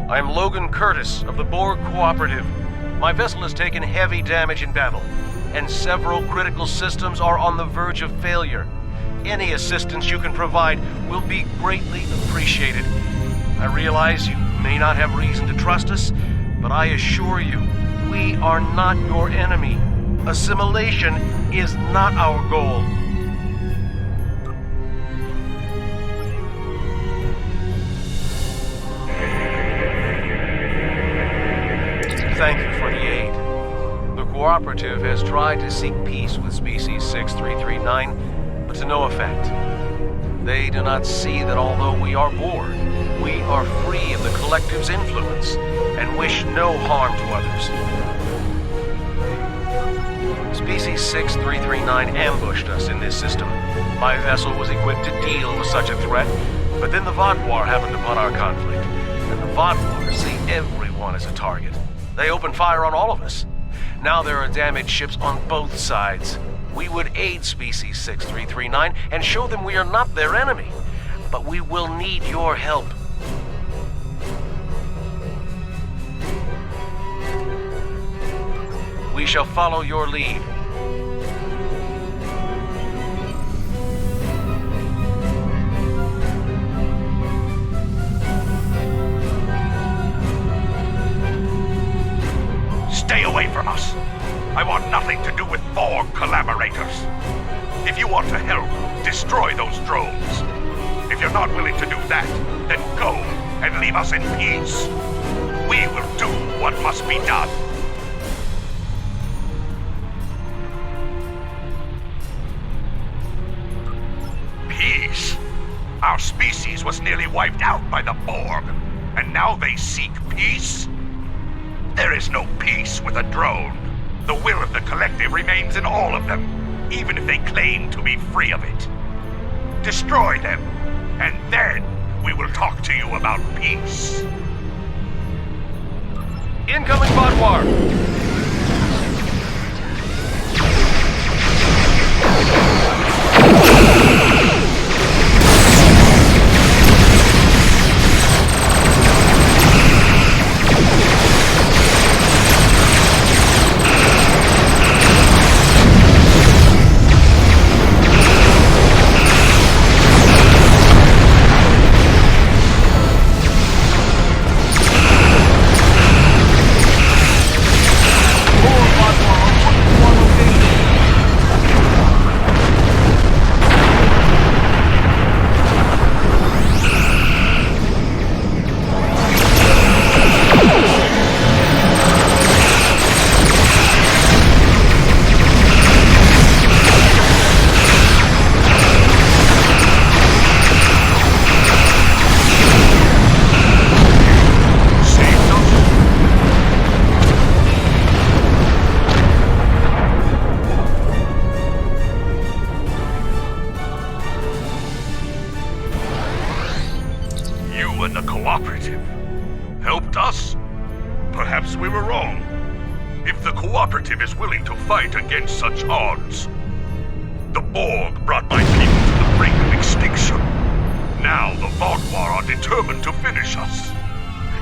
I am Logan Curtis of the Borg Cooperative. My vessel has taken heavy damage in battle, and several critical systems are on the verge of failure. Any assistance you can provide will be greatly appreciated. I realize you may not have reason to trust us, but I assure you, we are not your enemy. Assimilation is not our goal. Thank you for the aid. The Cooperative has tried to seek peace with Species 6339, but to no effect. They do not see that although we are Borg, we are free of the Collective's influence and wish no harm to others. Species 6339 ambushed us in this system. My vessel was equipped to deal with such a threat, but then the Vaadwaur happened upon our conflict, and the Vaadwaur see everyone as a target. They opened fire on all of us. Now there are damaged ships on both sides. We would aid Species 6339 and show them we are not their enemy. But we will need your help. We shall follow your lead. Stay away from us. I want nothing to do with Borg collaborators. If you want to help, destroy those drones. If you're not willing to do that, then go and leave us in peace. We will do what must be done. Peace? Our species was nearly wiped out by the Borg, and now they seek peace? There is no peace with a drone. The will of the Collective remains in all of them, even if they claim to be free of it. Destroy them, and then we will talk to you about peace. Incoming Vaadwaur! Against such odds. The Borg brought my people to the brink of extinction. Now the Vaadwaur are determined to finish us.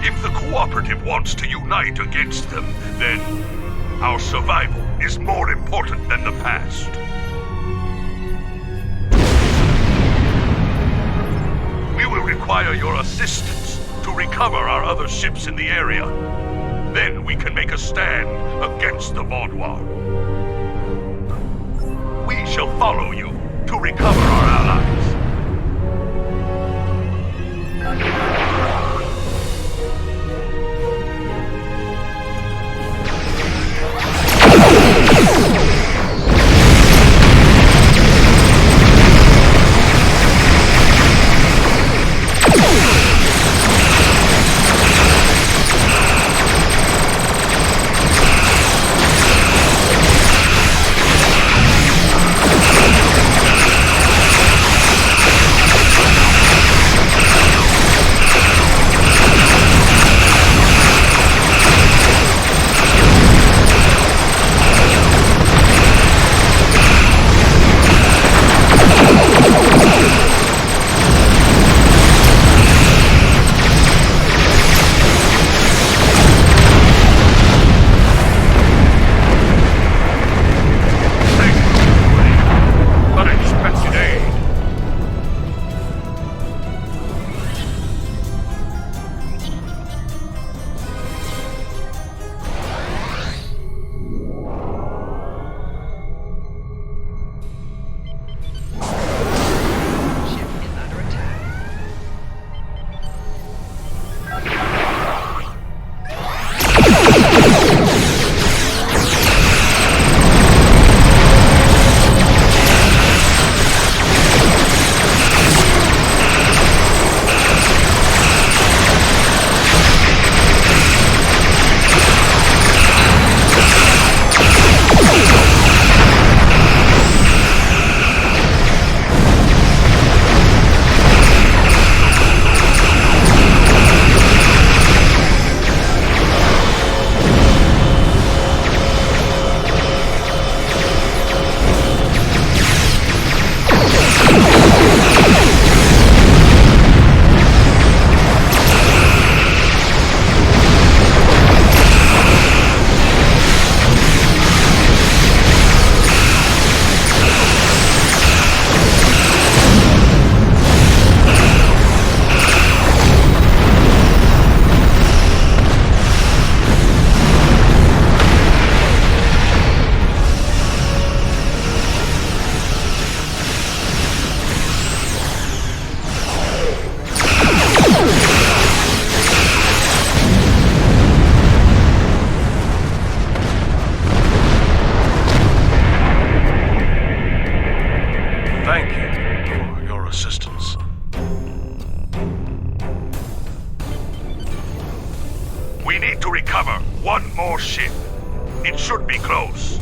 If the Cooperative wants to unite against them, then our survival is more important than the past. We will require your assistance to recover our other ships in the area. Then we can make a stand against the Vaadwaur. We shall follow you to recover our allies. to recover one more ship. It should be close.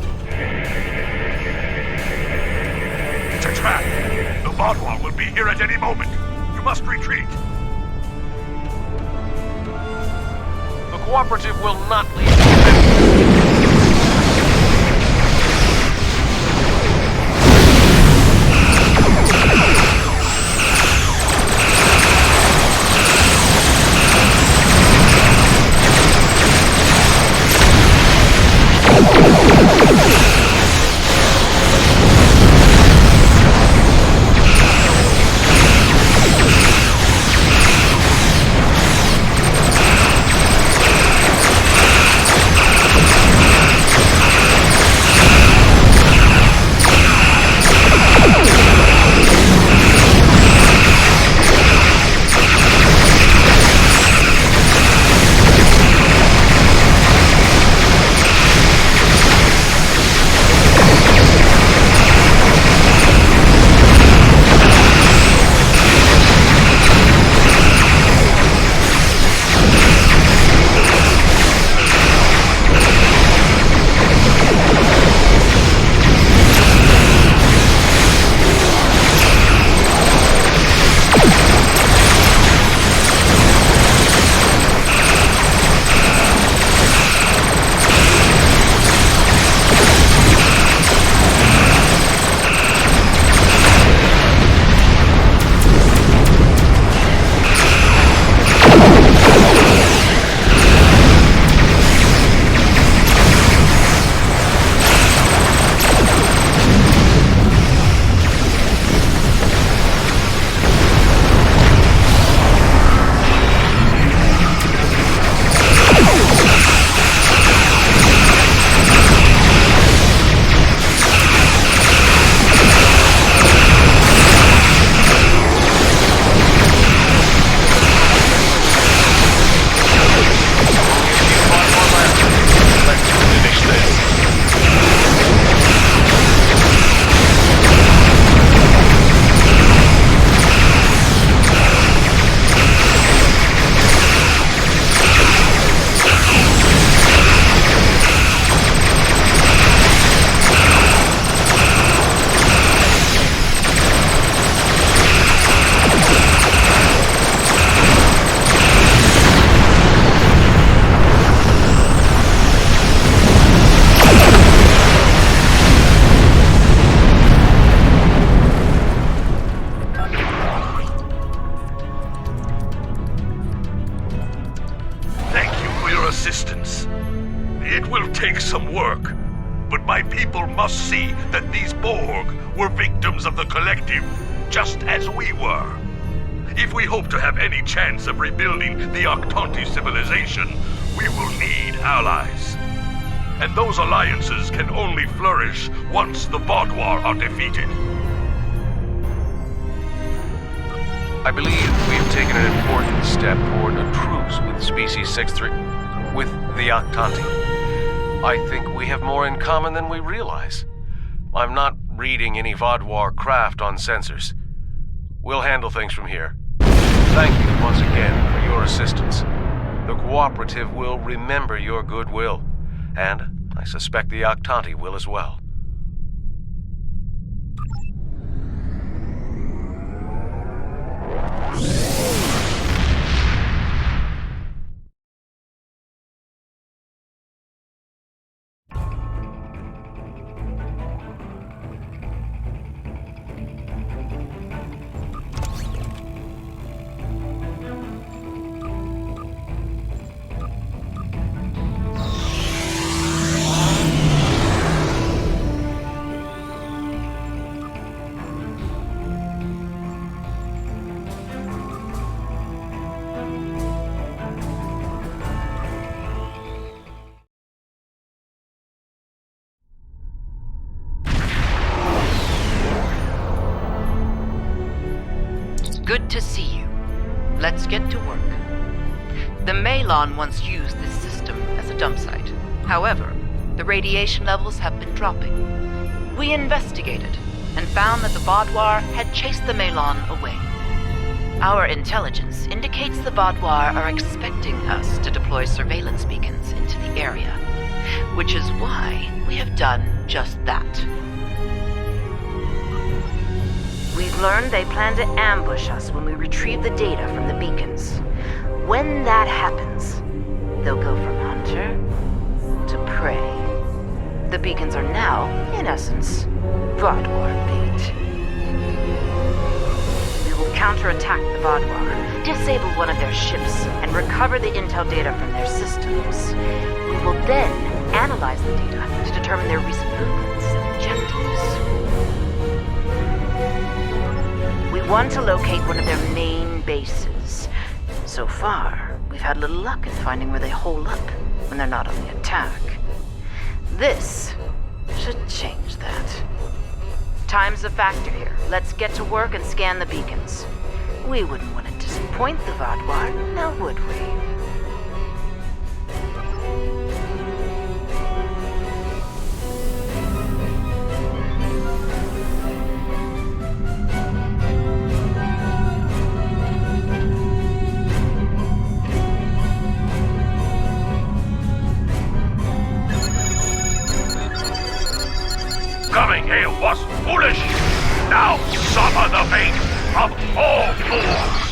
It's a trap. The Vaadwaur will be here at any moment. You must retreat. The Cooperative will not leave. Must see that these Borg were victims of the Collective, just as we were. If we hope to have any chance of rebuilding the Octanti civilization, we will need allies. And those alliances can only flourish once the Vaadwaur are defeated. I believe we have taken an important step toward a truce with Species 6-3... with the Octanti. I think we have more in common than we realize. I'm not reading any Vaadwaur craft on sensors. We'll handle things from here. Thank you once again for your assistance. The Cooperative will remember your goodwill, and I suspect the Octanti will as well. Good to see you. Let's get to work. The Maelon once used this system as a dump site. However, the radiation levels have been dropping. We investigated and found that the Vaadwaur had chased the Maelon away. Our intelligence indicates the Vaadwaur are expecting us to deploy surveillance beacons into the area, which is why we have done just that. We've learned they plan to ambush us when we retrieve the data from the beacons. When that happens, they'll go from hunter to prey. The beacons are now, in essence, Vaadwaur bait. We will counterattack the Vaadwaur, disable one of their ships, and recover the intel data from their systems. We will then analyze the data to determine their recent movements and objectives. We want to locate one of their main bases. So far, we've had little luck in finding where they hole up when they're not on the attack. This should change that. Time's a factor here. Let's get to work and scan the beacons. We wouldn't want to disappoint the Vaadwaur, now would we? Coming here was foolish. Now suffer the fate of all fools.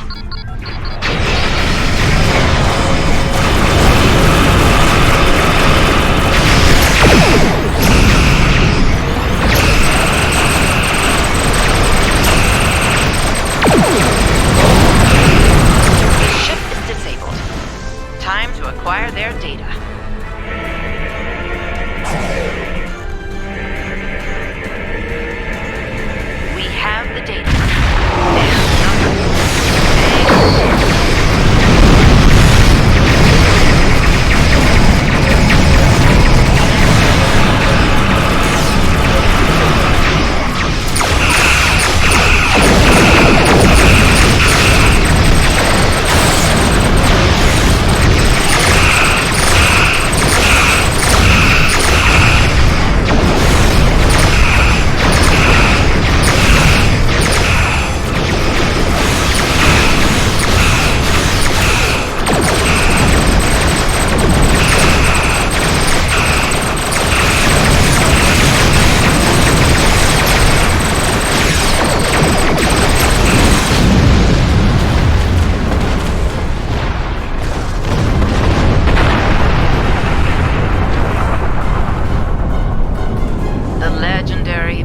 The ship is disabled. Time to acquire their data. The data.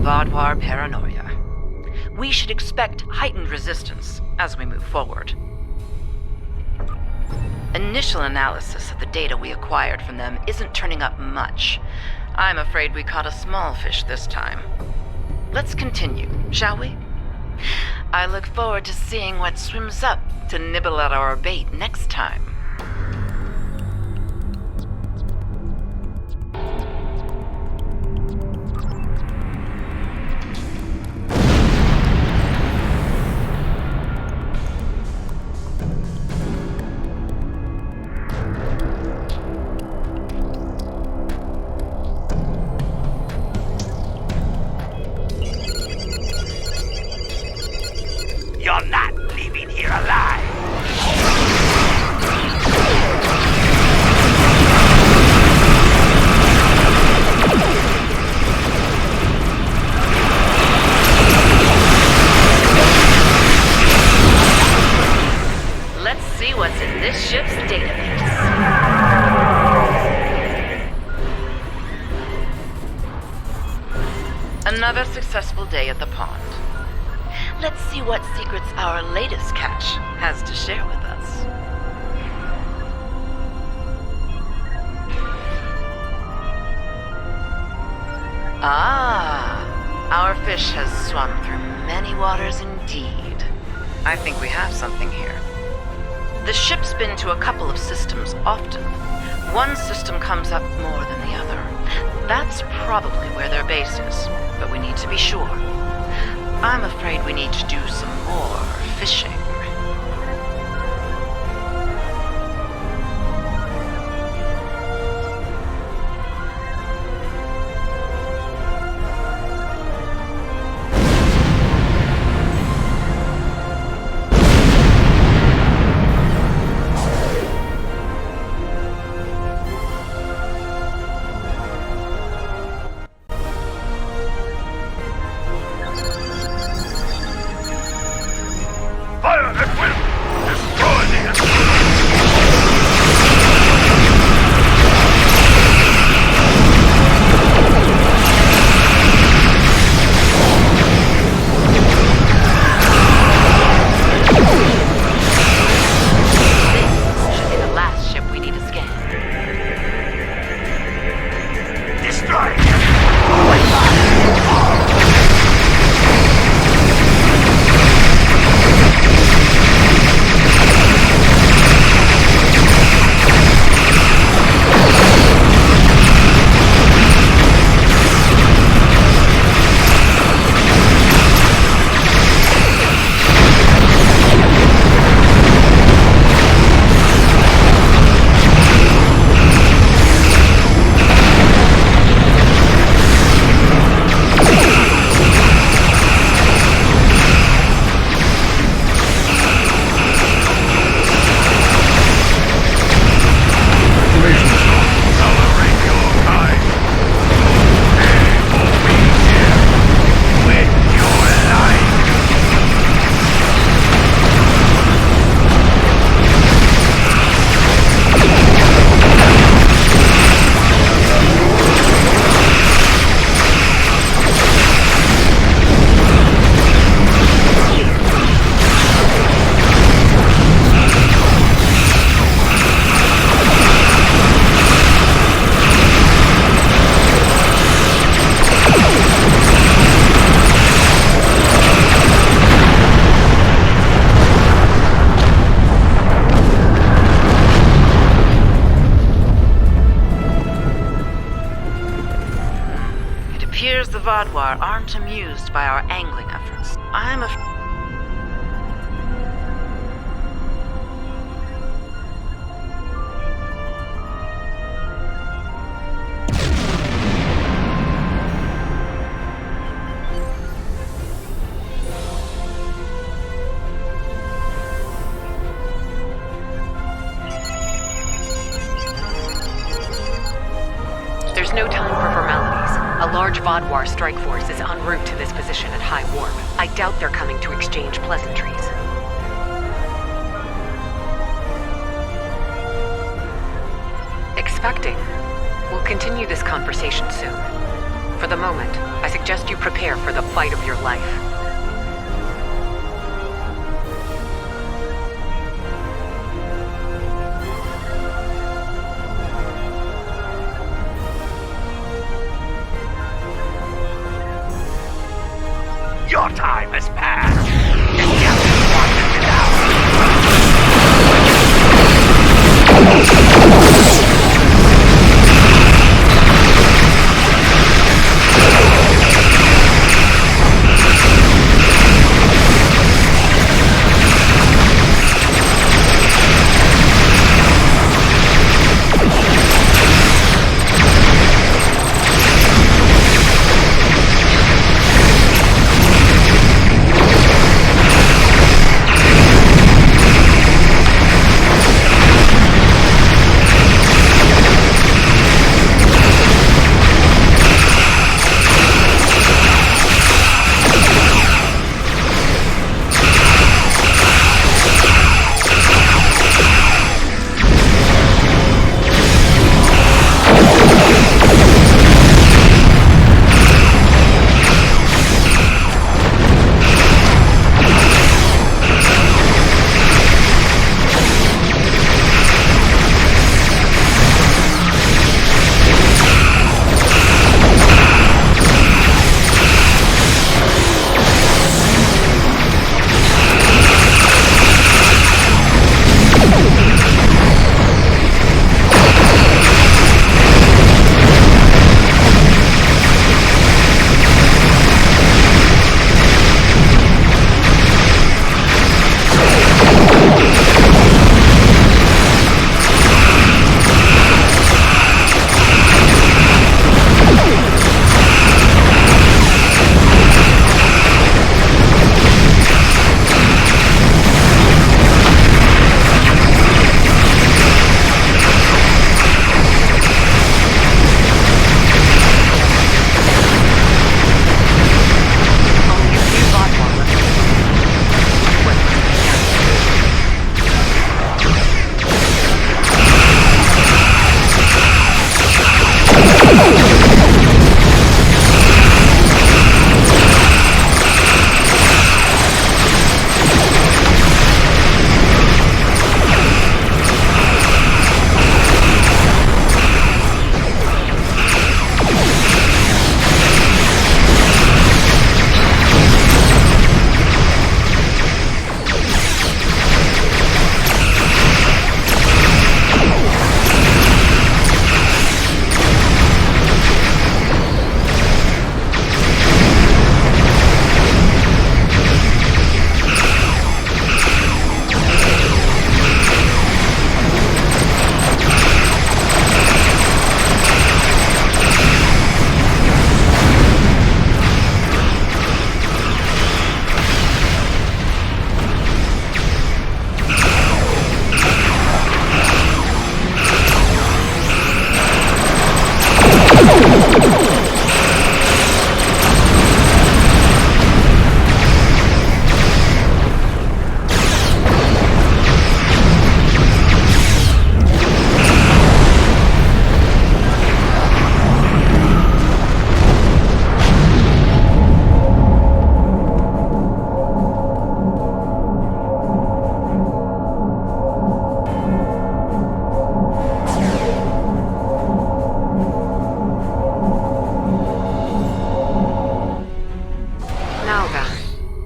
Vaadwaur paranoia. We should expect heightened resistance as we move forward. Initial analysis of the data we acquired from them isn't turning up much. I'm afraid we caught a small fish this time. Let's continue, shall we? I look forward to seeing what swims up to nibble at our bait next time. You're not leaving here alive! Let's see what's in this ship's database. Another successful day at the pond. Let's see what secrets our latest catch has to share with us. Ah, our fish has swum through many waters indeed. I think we have something here. The ship's been to a couple of systems often. One system comes up more than the other. That's probably where their base is, but we need to be sure. I'm afraid we need to do some more fishing. Vodwar aren't amused by our angling efforts. I'm a... There's no time for formalities. A large Vodwar strike force is en route to this position at high warp. I doubt they're coming to exchange pleasantries. Expecting. We'll continue this conversation soon. For the moment, I suggest you prepare for the fight of your life. Your time has passed. And Captain wanted it out.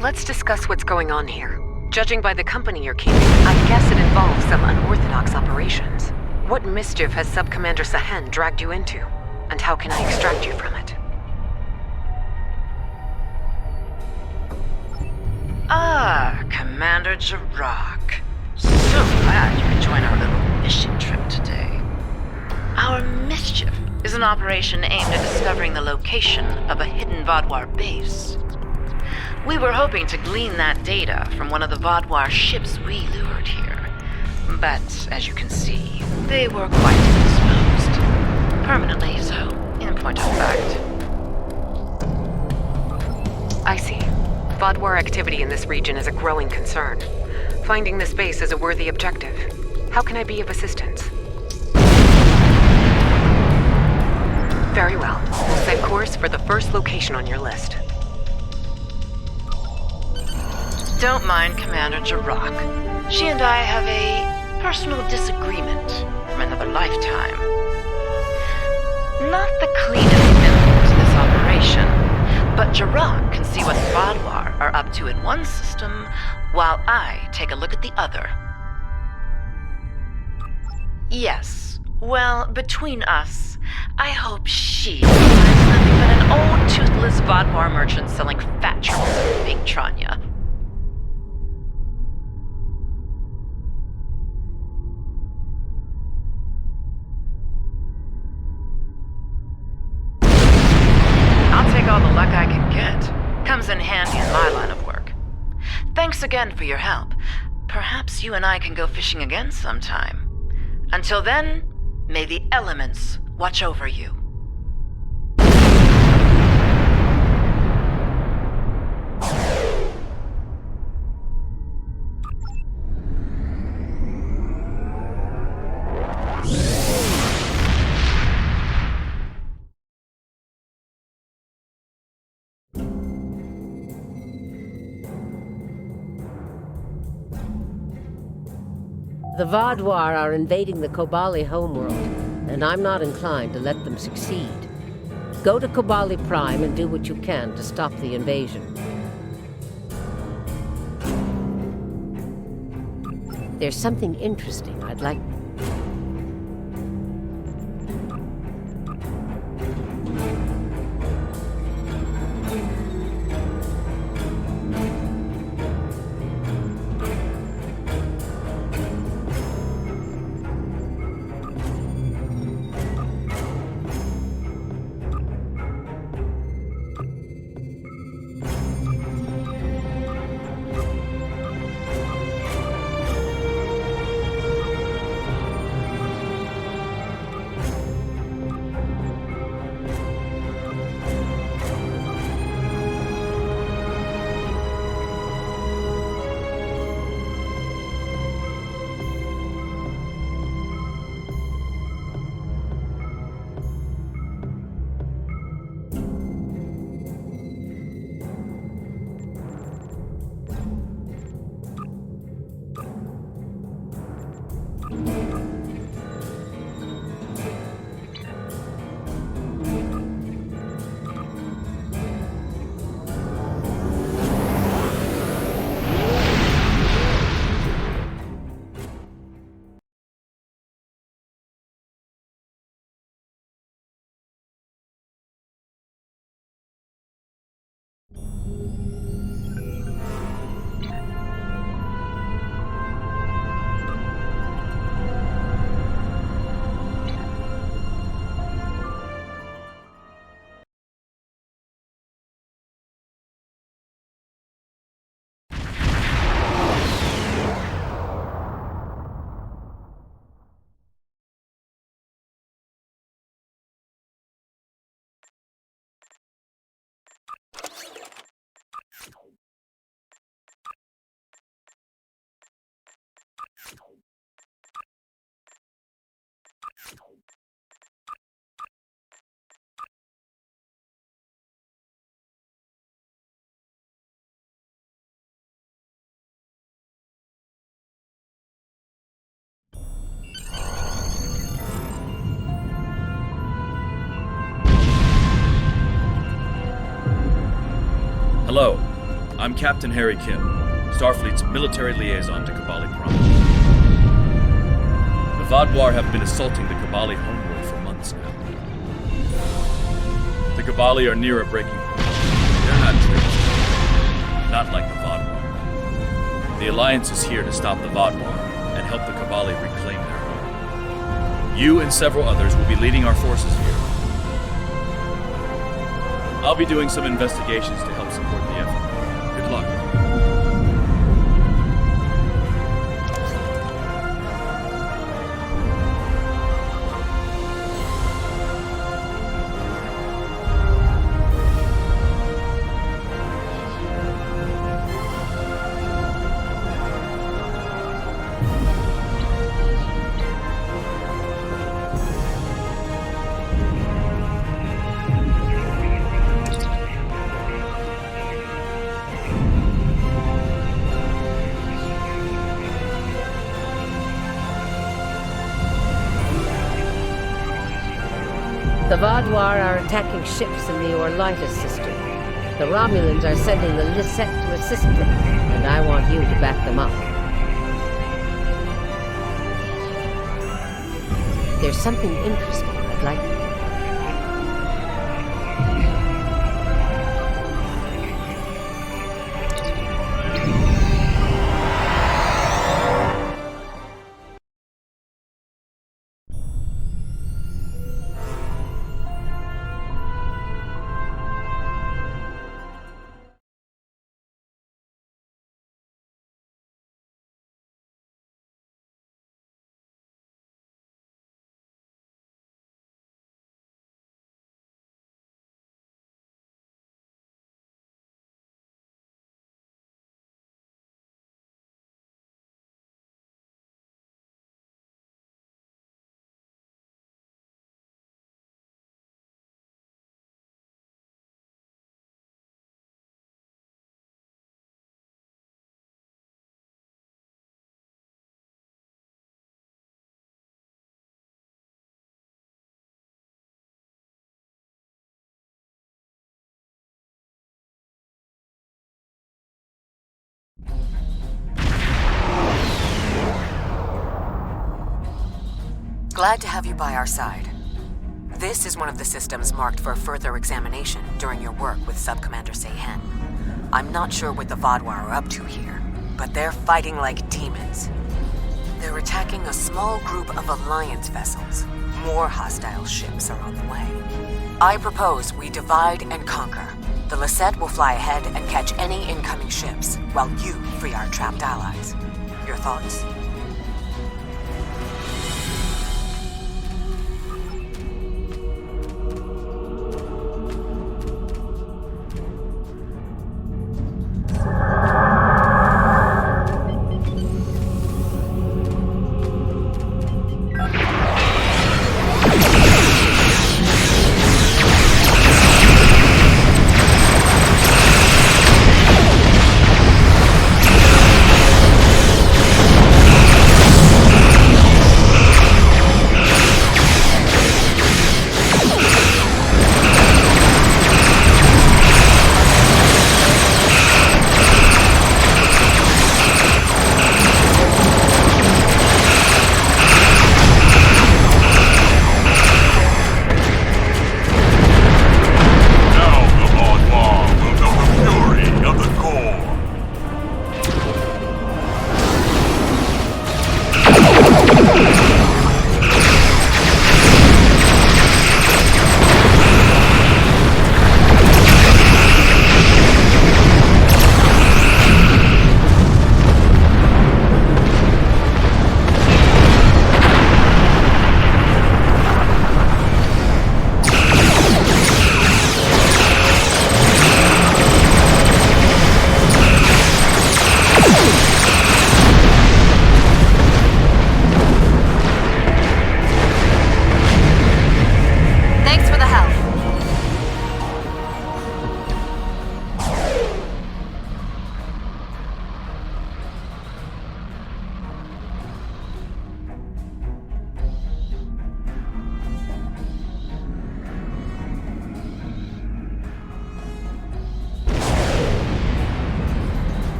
Let's discuss what's going on here. Judging by the company you're keeping, I guess it involves some unorthodox operations. What mischief has Sub-Commander Sahen dragged you into? And how can I extract you from it? Commander Jirok. So glad you could join our little mission trip today. Our mischief is an operation aimed at discovering the location of a hidden Vodwar base. We were hoping to glean that data from one of the Vodwar ships we lured here. But, as you can see, they were quite indisposed. Permanently so, in point of fact. I see. Vodwar activity in this region is a growing concern. Finding this base is a worthy objective. How can I be of assistance? Very well. We'll set course for the first location on your list. Don't mind Commander Jirok. She and I have a personal disagreement from another lifetime. Not the cleanest end to this operation, but Jirok can see what the Vodwar are up to in one system, while I take a look at the other. Yes, well, between us, I hope she finds nothing but an old toothless Vodwar merchant selling fat trolls in Pinktranya. I'll take all the luck I can get. Comes in handy in my line of work. Thanks again for your help. Perhaps you and I can go fishing again sometime. Until then, may the elements watch over you. The Vodwar are invading the Kobali homeworld, and I'm not inclined to let them succeed. Go to Kobali Prime and do what you can to stop the invasion. There's something interesting I'd like... Hello, I'm Captain Harry Kim, Starfleet's military liaison to Kobali Prime. The Vodwar have been assaulting the Kobali homeworld for months now. The Kobali are near a breaking point. They're not traitors, not like the Vodwar. The Alliance is here to stop the Vodwar and help the Cabali reclaim their home. You and several others will be leading our forces here. I'll be doing some investigations to help support the effort. Good luck. The Vodwar are attacking ships in the Orlitis system. The Romulans are sending the Lisette to assist them, and I want you to back them up. There's something interesting I'd like to... Glad to have you by our side. This is one of the systems marked for further examination during your work with Subcommander Seyhen. I'm not sure what the Vodwar are up to here, but they're fighting like demons. They're attacking a small group of Alliance vessels. More hostile ships are on the way. I propose we divide and conquer. The Lisette will fly ahead and catch any incoming ships, while you free our trapped allies. Your thoughts?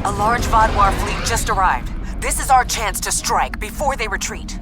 A large Vaadwaur fleet just arrived. This is our chance to strike before they retreat.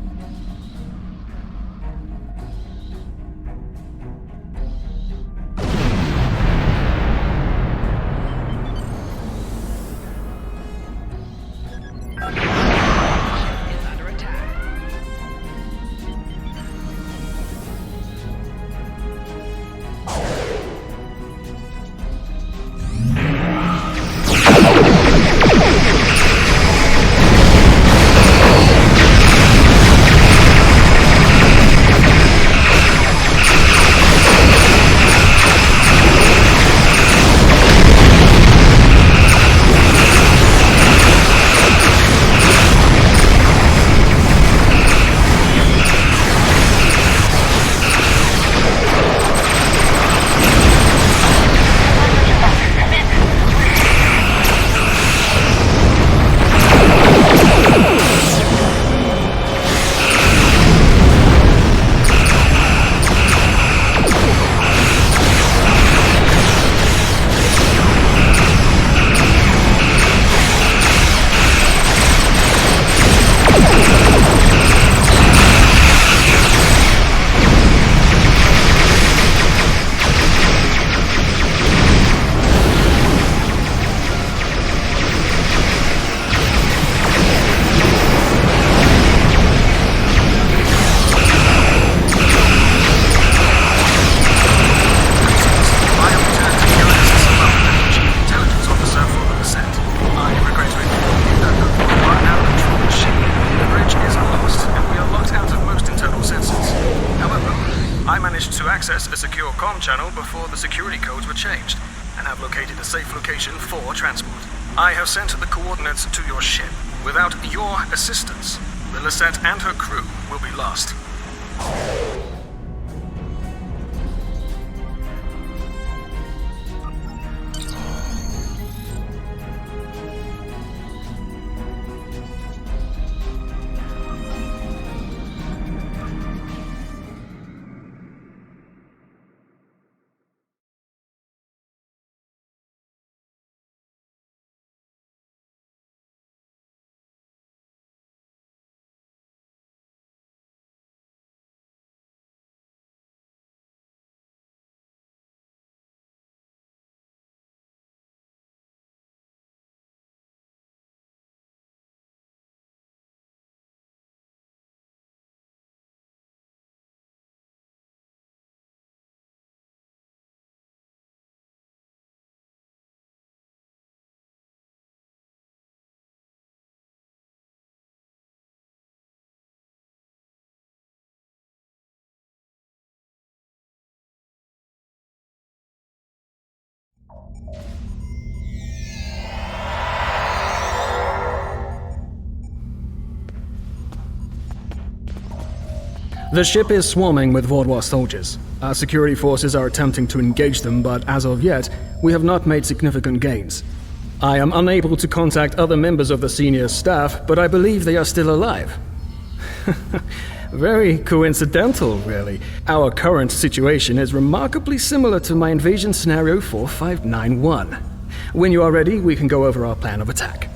access a secure comm channel before the security codes were changed, and have located a safe location for transport. I have sent the coordinates to your ship. Without your assistance, the Lisette and her crew will be lost. The ship is swarming with Vaadwaur soldiers. Our security forces are attempting to engage them, but as of yet, we have not made significant gains. I am unable to contact other members of the senior staff, but I believe they are still alive. Very coincidental, really. Our current situation is remarkably similar to my invasion scenario 4591. When you are ready, we can go over our plan of attack.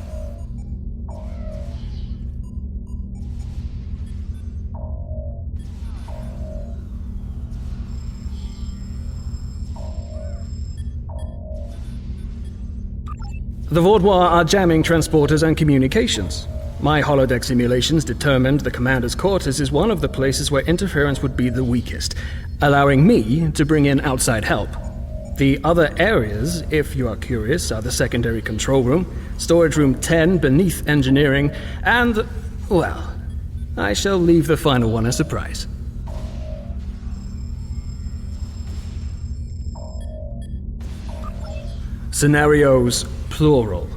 The Vaadwaur are jamming transporters and communications. My holodeck simulations determined the commander's quarters is one of the places where interference would be the weakest, allowing me to bring in outside help. The other areas, if you are curious, are the secondary control room, storage room 10 beneath engineering, and, well, I shall leave the final one a surprise. Scenarios, plural.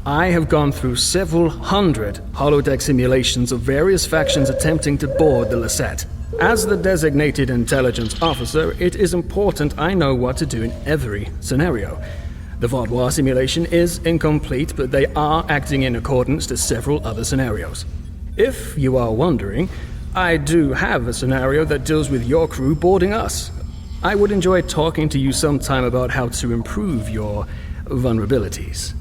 I have gone through several hundred holodeck simulations of various factions attempting to board the Lisette. As the designated intelligence officer, it is important I know what to do in every scenario. The Vaadwaur simulation is incomplete, but they are acting in accordance to several other scenarios. If you are wondering, I do have a scenario that deals with your crew boarding us. I would enjoy talking to you sometime about how to improve your vulnerabilities.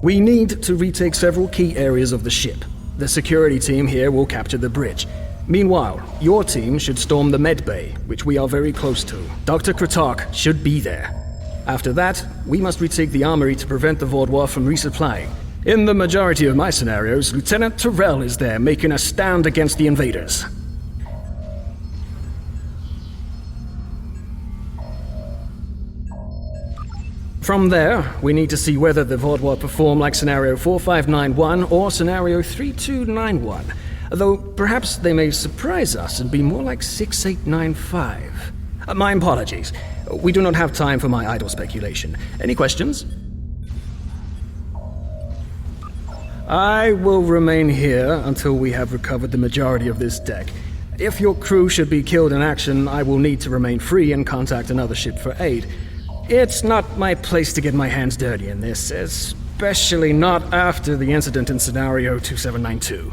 We need to retake several key areas of the ship. The security team here will capture the bridge. Meanwhile, your team should storm the med bay, which we are very close to. Dr. Kratark should be there. After that, we must retake the armory to prevent the Vaudois from resupplying. In the majority of my scenarios, Lieutenant Tyrell is there making a stand against the invaders. From there, we need to see whether the Vaudois perform like Scenario 4591 or Scenario 3291, though perhaps they may surprise us and be more like 6895. My apologies. We do not have time for my idle speculation. Any questions? I will remain here until we have recovered the majority of this deck. If your crew should be killed in action, I will need to remain free and contact another ship for aid. It's not my place to get my hands dirty in this, especially not after the incident in Scenario 2792.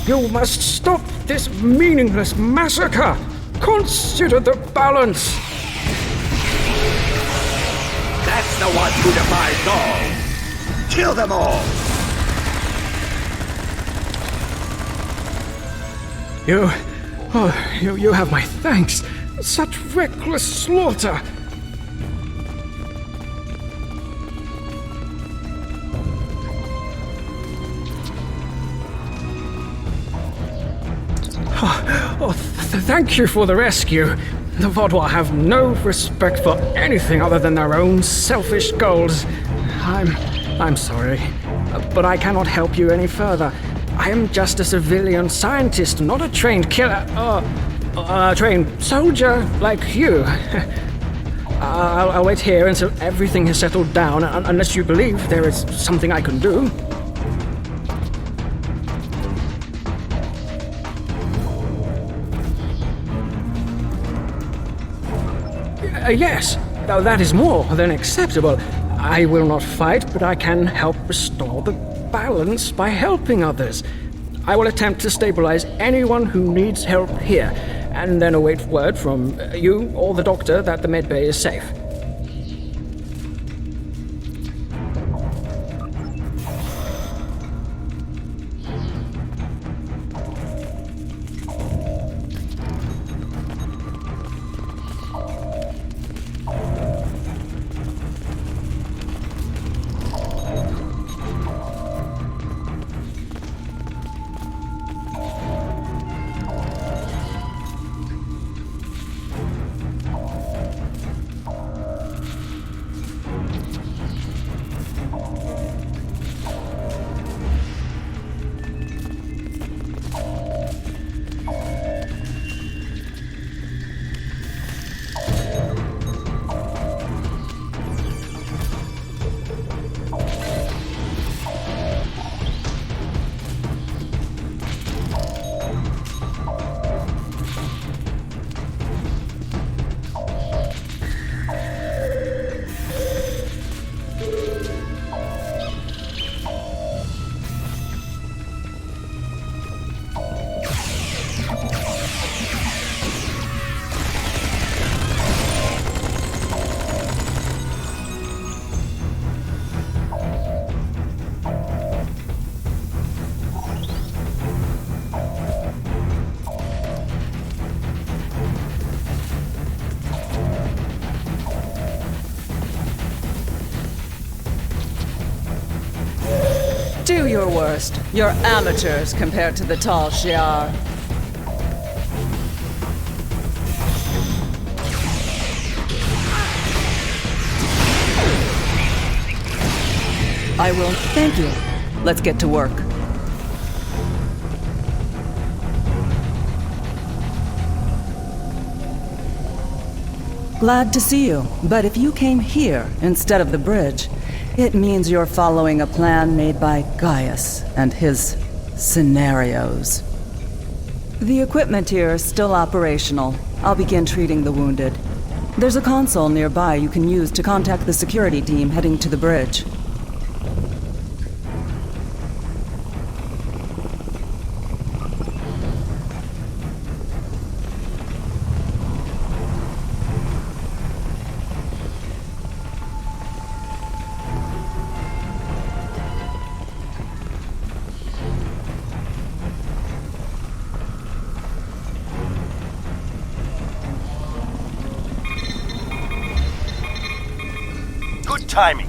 You must stop this meaningless massacre! Consider the balance! That's the one who defies all! Kill them all! You have my thanks. Such reckless slaughter! Thank you for the rescue. The Vaudois have no respect for anything other than their own selfish goals. I'm sorry, but I cannot help you any further. I am just a civilian scientist, not a trained killer, a trained soldier like you. I'll wait here until everything has settled down, unless you believe there is something I can do. Yes, that is more than acceptable. I will not fight, but I can help restore the balance by helping others. I will attempt to stabilize anyone who needs help here, and then await word from you or the doctor that the medbay is safe. your worst. You're amateurs compared to the tall Shi'ar. I will. Thank you. Let's get to work. Glad to see you, but if you came here instead of the bridge, it means you're following a plan made by Gaius and his scenarios. The equipment here is still operational. I'll begin treating the wounded. There's a console nearby you can use to contact the security team heading to the bridge. Good timing.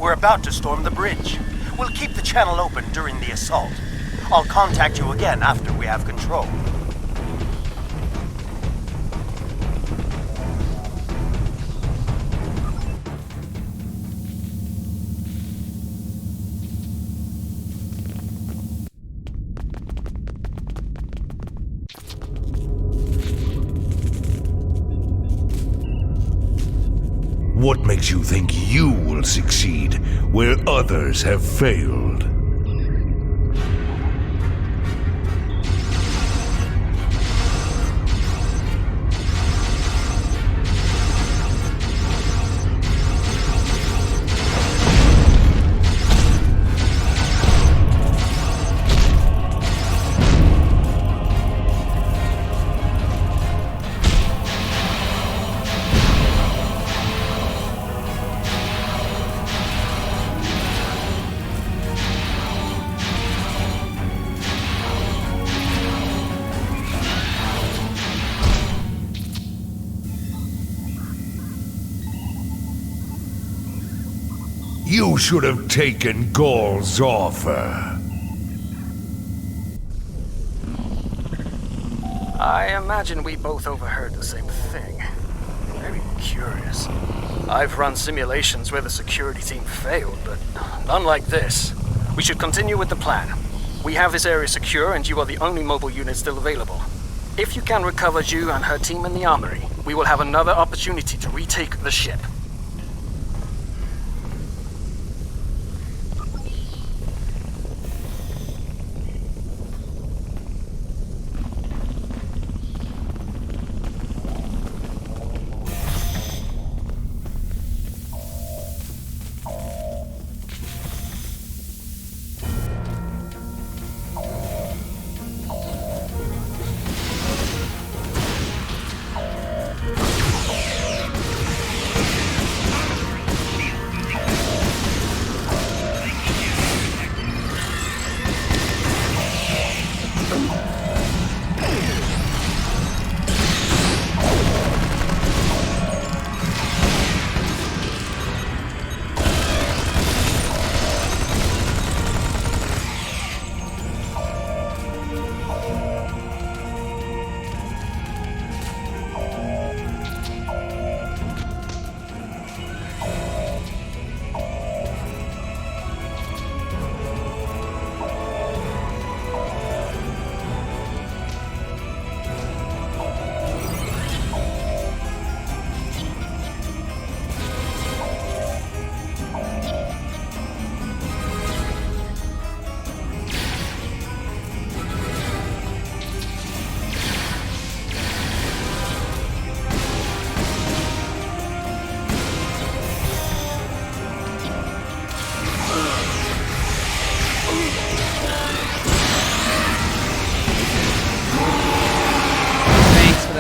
We're about to storm the bridge. We'll keep the channel open during the assault. I'll contact you again after we have control. What makes you think you will succeed where others have failed? You should have taken Gaul's offer. I imagine we both overheard the same thing. Very curious. I've run simulations where the security team failed, but none like this. We should continue with the plan. We have this area secure, and you are the only mobile unit still available. If you can recover Ju and her team in the armory, we will have another opportunity to retake the ship.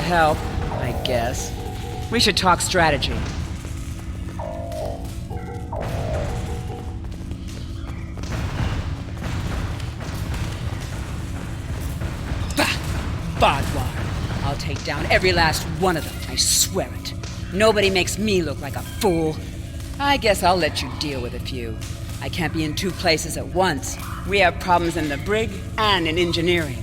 Help, I guess. We should talk strategy. Badwar. I'll take down every last one of them, I swear it. Nobody makes me look like a fool. I guess I'll let you deal with a few. I can't be in two places at once. We have problems in the brig and in engineering.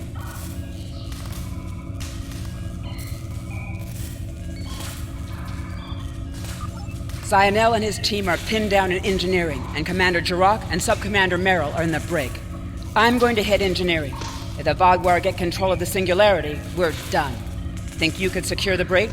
Zionel and his team are pinned down in engineering, and Commander Jirok and Sub-Commander Merrill are in the brig. I'm going to head engineering. If the Vogwar get control of the Singularity, we're done. Think you could secure the brig?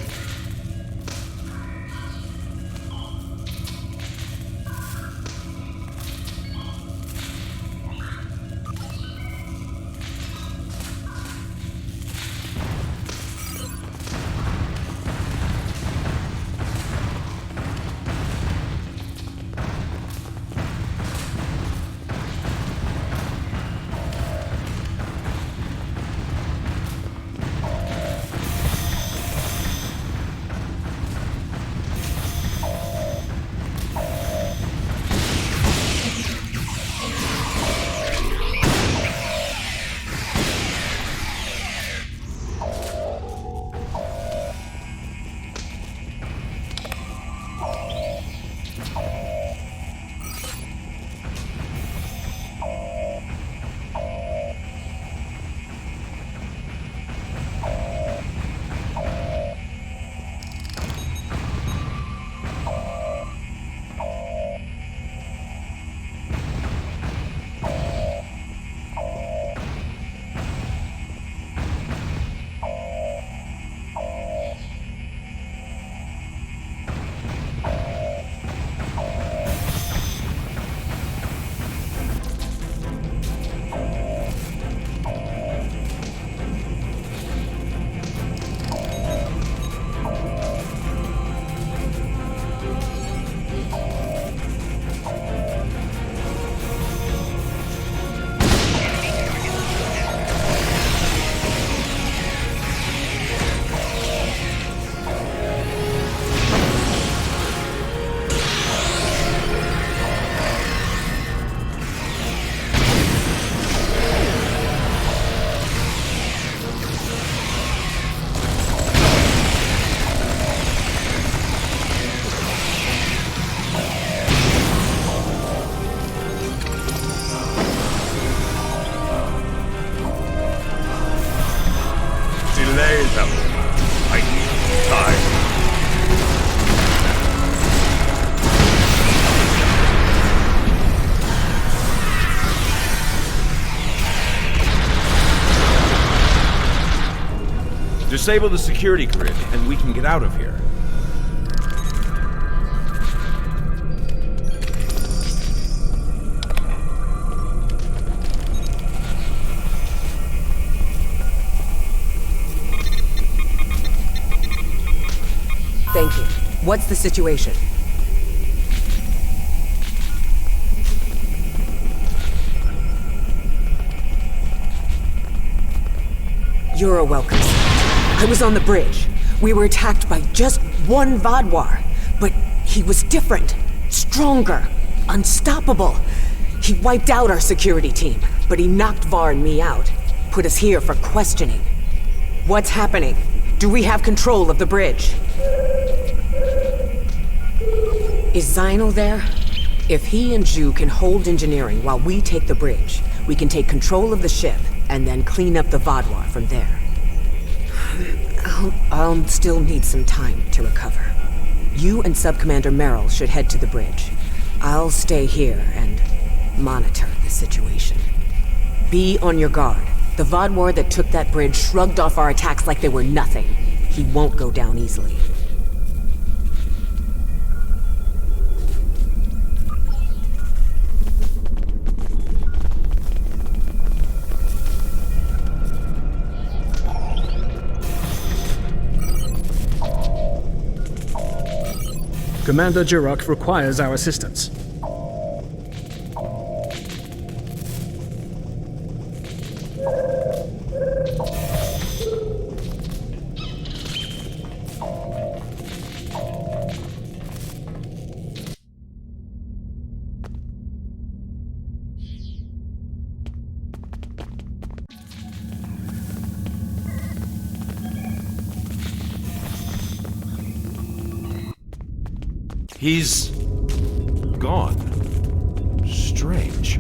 Disable the security grid, and we can get out of here. Thank you. What's the situation? You're a welcome. I was on the bridge. We were attacked by just one Vodwar, but he was different, stronger, unstoppable. He wiped out our security team, but he knocked Var and me out, put us here for questioning. What's happening? Do we have control of the bridge? Is Zionel there? If he and Zhu can hold engineering while we take the bridge, we can take control of the ship and then clean up the Vodwar from there. I'll still need some time to recover. You and Sub-Commander Merrill should head to the bridge. I'll stay here and monitor the situation. Be on your guard. The Vodwar that took that bridge shrugged off our attacks like they were nothing. He won't go down easily. Commander Jirok requires our assistance. He's gone. strange.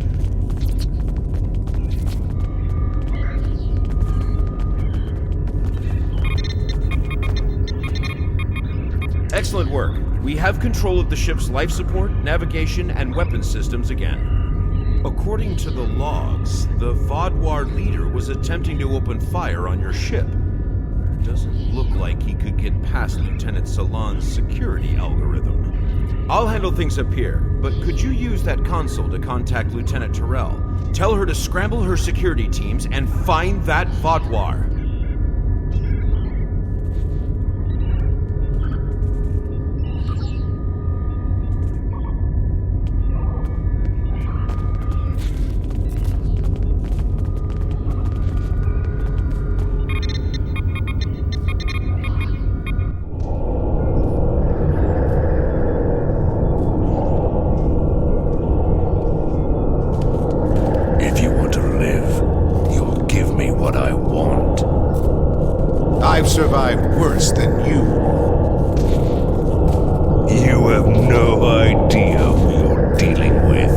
Excellent work. We have control of the ship's life support, navigation, and weapons systems again. According to the logs, the Vaadwaur leader was attempting to open fire on your ship. Doesn't look like he could get past Lieutenant Salon's security algorithm. I'll handle things up here, but could you use that console to contact Lieutenant Terrell? Tell her to scramble her security teams and find that Vaadwaur. Survived worse than you. You have no idea who you're dealing with.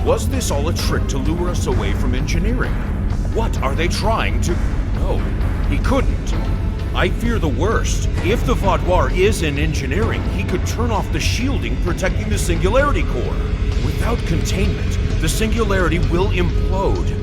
Was this all a trick to lure us away from engineering? What are they trying to... No, he couldn't. I fear the worst. If the Vaadwaur is in engineering, he could turn off the shielding protecting the Singularity Core. Without containment, the Singularity will implode.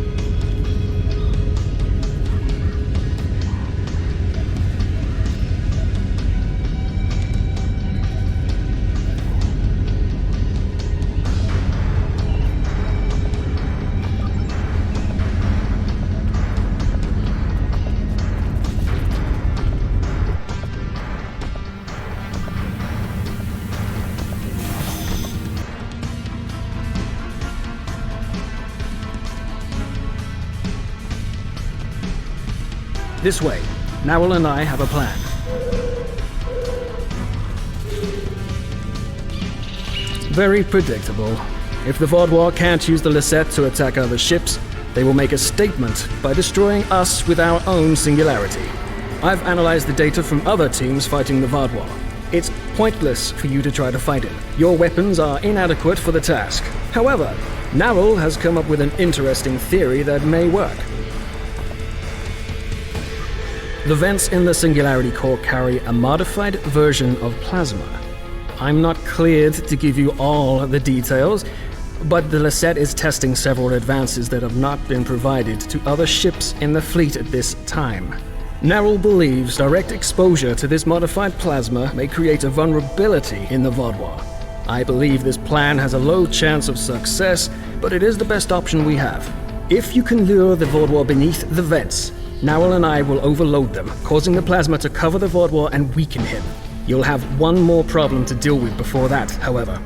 This way. Nowell and I have a plan. Very predictable. If the Vaadwaur can't use the Lisette to attack other ships, they will make a statement by destroying us with our own singularity. I've analyzed the data from other teams fighting the Vaadwaur. It's pointless for you to try to fight him. Your weapons are inadequate for the task. However, Nowell has come up with an interesting theory that may work. The vents in the Singularity Core carry a modified version of plasma. I'm not cleared to give you all the details, but the Lisette is testing several advances that have not been provided to other ships in the fleet at this time. Nowell believes direct exposure to this modified plasma may create a vulnerability in the Vaadwaur. I believe this plan has a low chance of success, but it is the best option we have. If you can lure the Vaadwaur beneath the vents, Nowell and I will overload them, causing the plasma to cover the Vaadwaur and weaken him. You'll have one more problem to deal with before that, however.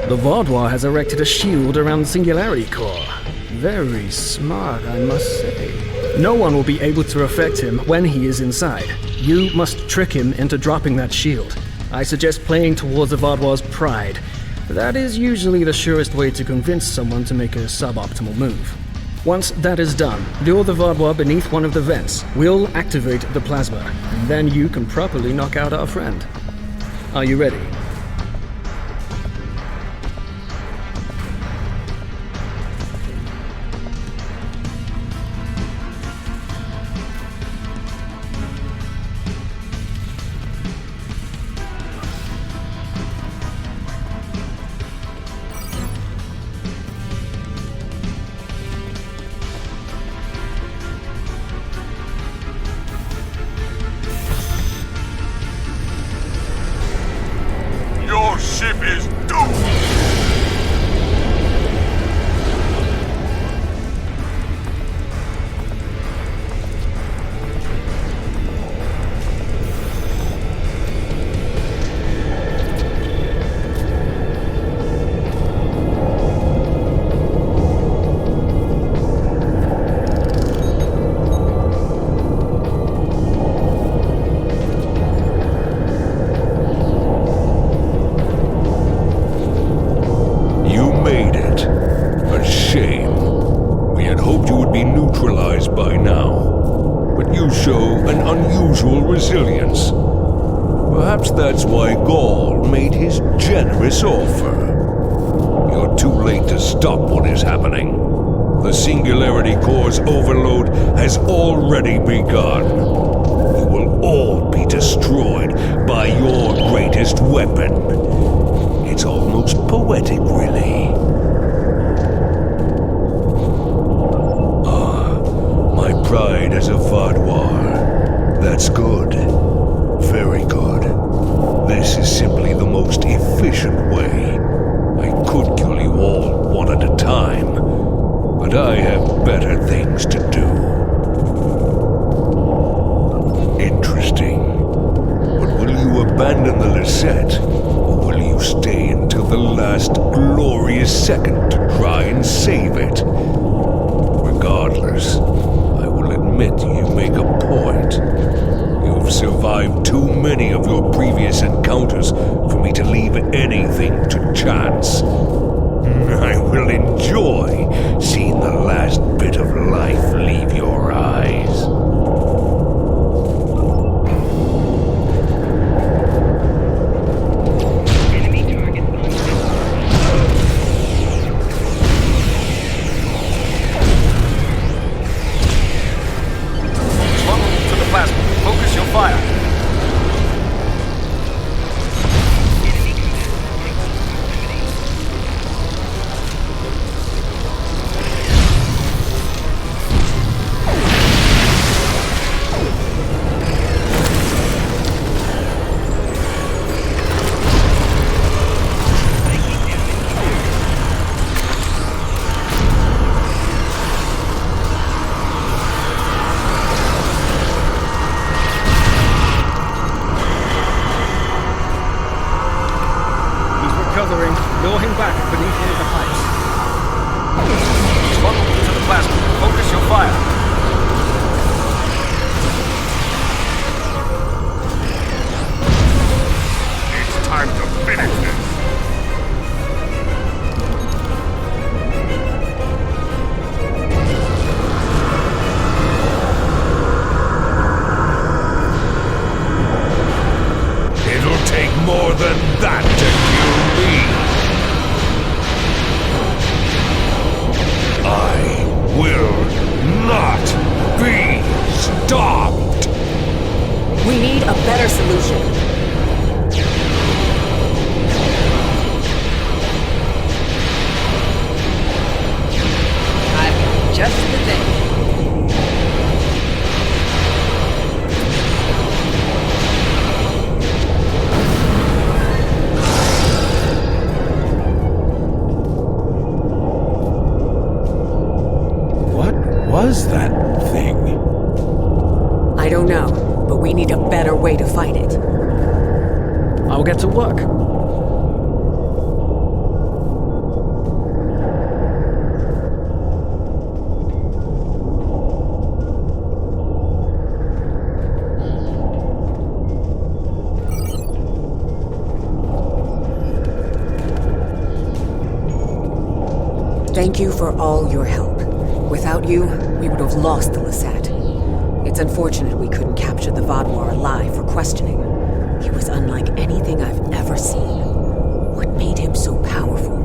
The Vaadwaur has erected a shield around the Singularity Core. Very smart, I must say. No one will be able to affect him when he is inside. You must trick him into dropping that shield. I suggest playing towards the Vaadwaur's pride. That is usually the surest way to convince someone to make a suboptimal move. Once that is done, lure the Vaadwaur beneath one of the vents. We'll activate the plasma, and then you can properly knock out our friend. Are you ready? Ship is doomed! By now. You show an unusual resilience. Perhaps that's why Gaul made his generous offer. You're too late to stop what is happening. The Singularity Core's overload has already begun. You will all be destroyed by your greatest weapon. It's almost poetic, really. My pride as a Vaadwaur. That's good. Very good. This is simply the most efficient way. I could kill you all one at a time, but I have better things to do. Interesting. But will you abandon the Lisette, or will you stay until the last glorious second to try and save it? Regardless, I will admit you make a point. You've survived too many of your previous encounters for me to leave anything to chance. I will enjoy seeing the last bit of life leave your eyes. Thank you for all your help. Without you, we would have lost the Lisette. It's unfortunate we couldn't capture the Vaadwaur alive for questioning. He was unlike anything I've ever seen. What made him so powerful?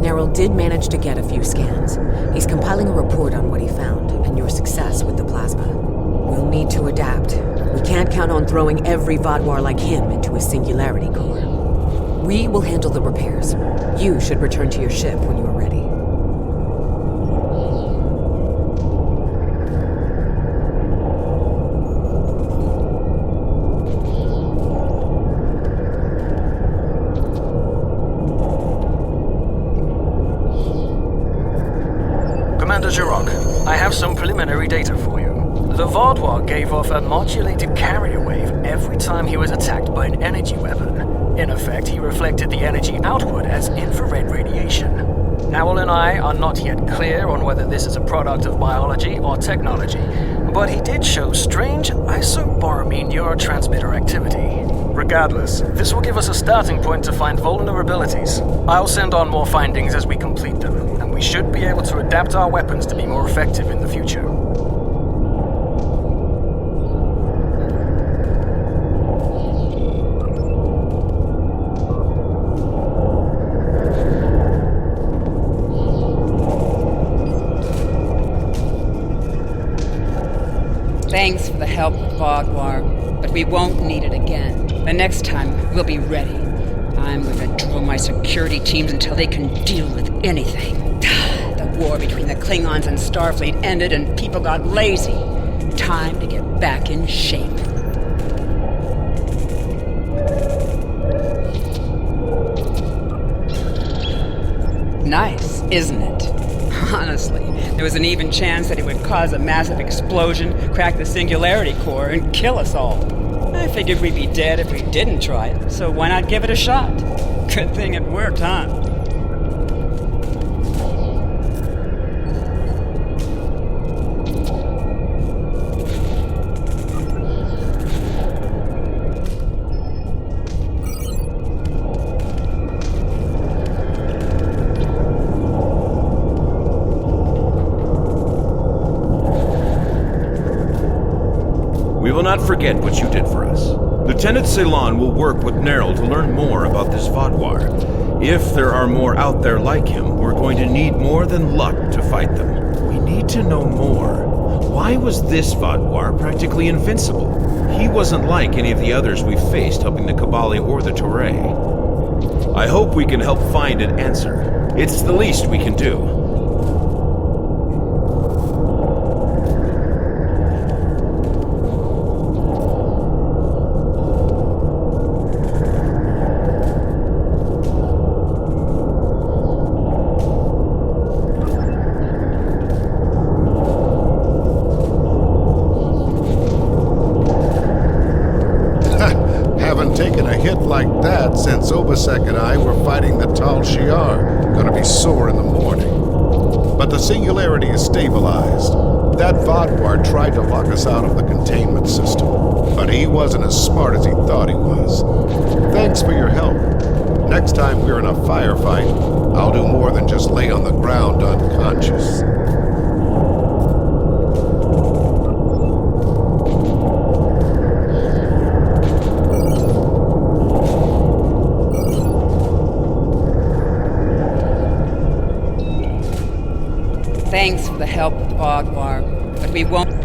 Neryl did manage to get a few scans. He's compiling a report on what he found and your success with the plasma. We'll need to adapt. We can't count on throwing every Vaadwaur like him into a Singularity Core. We will handle the repairs. You should return to your ship when you are ready. Commander Jirok, I have some preliminary data for you. The Vaadwaur gave off a modulated carrier wave every time he was attacked by an energy weapon. In effect, he reflected the energy outward as infrared radiation. Nowell and I are not yet clear on whether this is a product of biology or technology, but he did show strange isoboromine neurotransmitter activity. Regardless, this will give us a starting point to find vulnerabilities. I'll send on more findings as we complete them, and we we should be able to adapt our weapons to be more effective in the future. Thanks for the help, Vaadwaur, but we won't need it again. The next time, we'll be ready. I'm going to drill my security teams until they can deal with anything. The war between the Klingons and Starfleet ended and people got lazy. Time to get back in shape. Nice, isn't it? Honestly, there was an even chance that it would cause a massive explosion, crack the singularity core, and kill us all. I figured we'd be dead if we didn't try it, so why not give it a shot? Good thing it worked, huh? We will not forget what you did for us. Lieutenant Ceylon will work with Nerl to learn more about this Vaadwaur. If there are more out there like him, we're going to need more than luck to fight them. We need to know more. Why was this Vaadwaur practically invincible? He wasn't like any of the others we've faced helping the Kabali or the Touré. I hope we can help find an answer. It's the least we can do. Since Obasek and I were fighting the Tal Shiar, gonna be sore in the morning. But the singularity is stabilized. That Vaadwaur tried to lock us out of the containment system, but he wasn't as smart as he thought he was. Thanks for your help. Next time we're in a firefight, I'll do more than just lay on the ground unconscious. Thanks for the help, Vaadwaur, but we won't...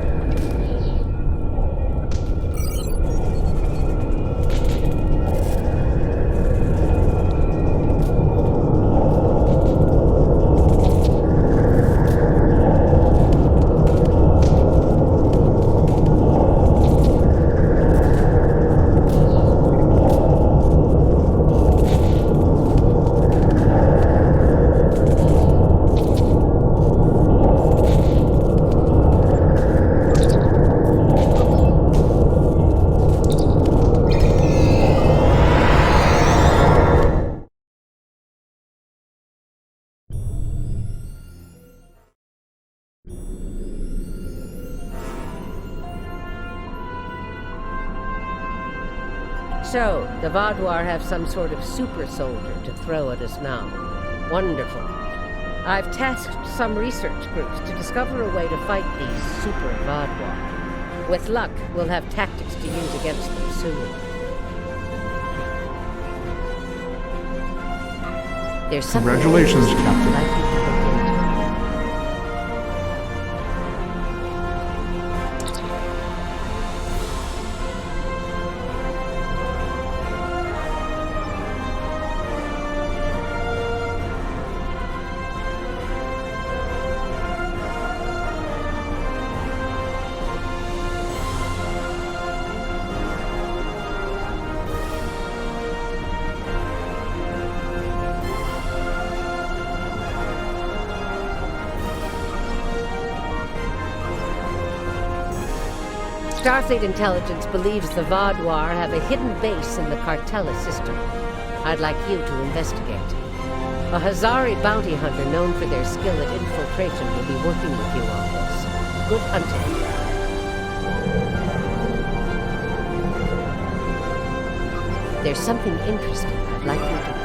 So, the Vaadwaur have some sort of super soldier to throw at us now. Wonderful. I've tasked some research groups to discover a way to fight these super Vaadwaur. With luck, we'll have tactics to use against them soon. There's something... Congratulations, Captain. Starfleet intelligence believes the Vaadwaur have a hidden base in the Cartella system. I'd like you to investigate. A Hazari bounty hunter known for their skill at infiltration will be working with you on this. Good hunting. There's something interesting I'd like you to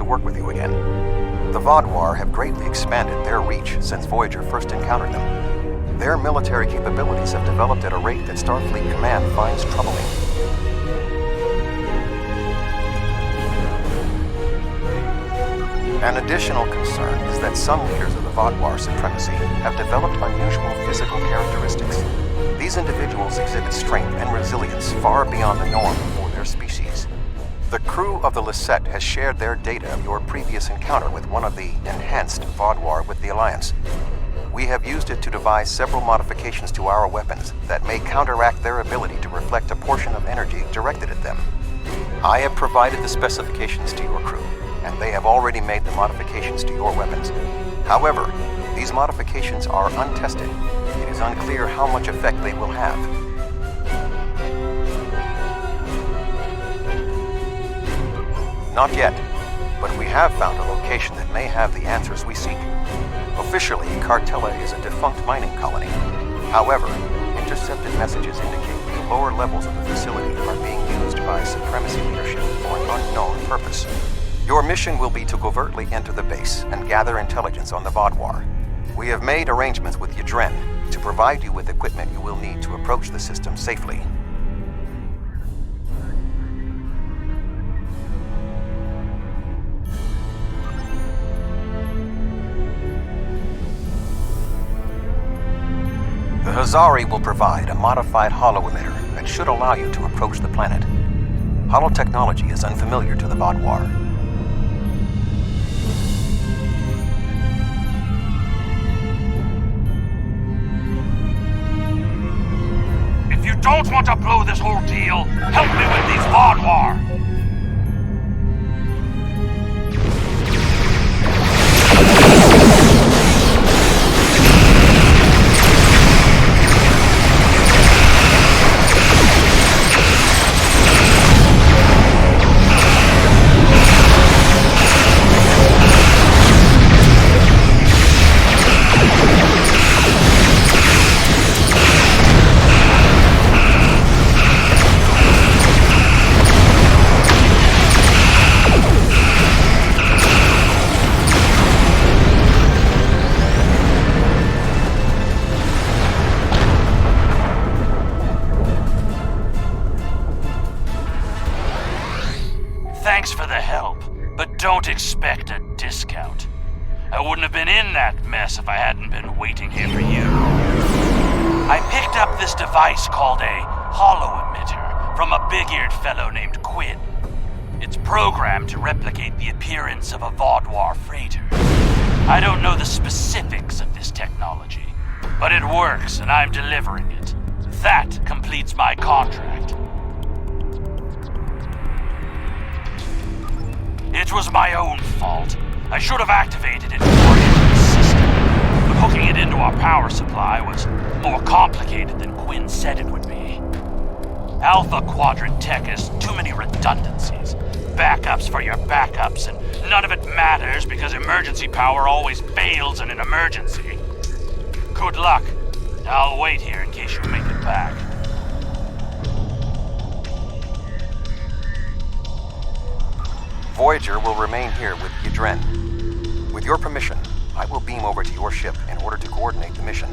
work with you again. The Vaadwaur have greatly expanded their reach since Voyager first encountered them. Their military capabilities have developed at a rate that Starfleet Command finds troubling. An additional concern is that some leaders of the Vaadwaur supremacy have developed unusual physical characteristics. These individuals exhibit strength and resilience far beyond the norm for their species. The crew of the Lisette has shared their data of your previous encounter with one of the enhanced Vaadwaur with the Alliance. We have used it to devise several modifications to our weapons that may counteract their ability to reflect a portion of energy directed at them. I have provided the specifications to your crew, and they have already made the modifications to your weapons. However, these modifications are untested. It is unclear how much effect they will have. Not yet, but we have found a location that may have the answers we seek. Officially, Cartella is a defunct mining colony. However, intercepted messages indicate the lower levels of the facility are being used by Supremacy leadership for an unknown purpose. Your mission will be to covertly enter the base and gather intelligence on the Vaadwaur. We have made arrangements with Yadren to provide you with equipment you will need to approach the system safely. The Hazari will provide a modified holo-emitter that should allow you to approach the planet. Holotechnology is unfamiliar to the Vaadwaur. If you don't want to blow this whole deal, help me with these Vaadwaur! Thanks for the help, but don't expect a discount. I wouldn't have been in that mess if I hadn't been waiting here for you. I picked up this device called a holo-emitter from a big-eared fellow named Quinn. It's programmed to replicate the appearance of a Vaadwaur freighter. I don't know the specifics of this technology, but it works and I'm delivering it. That completes my contract. It was my own fault. I should have activated it before it entered the system. But hooking it into our power supply was more complicated than Quinn said it would be. Alpha Quadrant tech has too many redundancies. Backups for your backups, and none of it matters because emergency power always fails in an emergency. Good luck. I'll wait here in case you make it back. Voyager will remain here with Yadren. With your permission, I will beam over to your ship in order to coordinate the mission.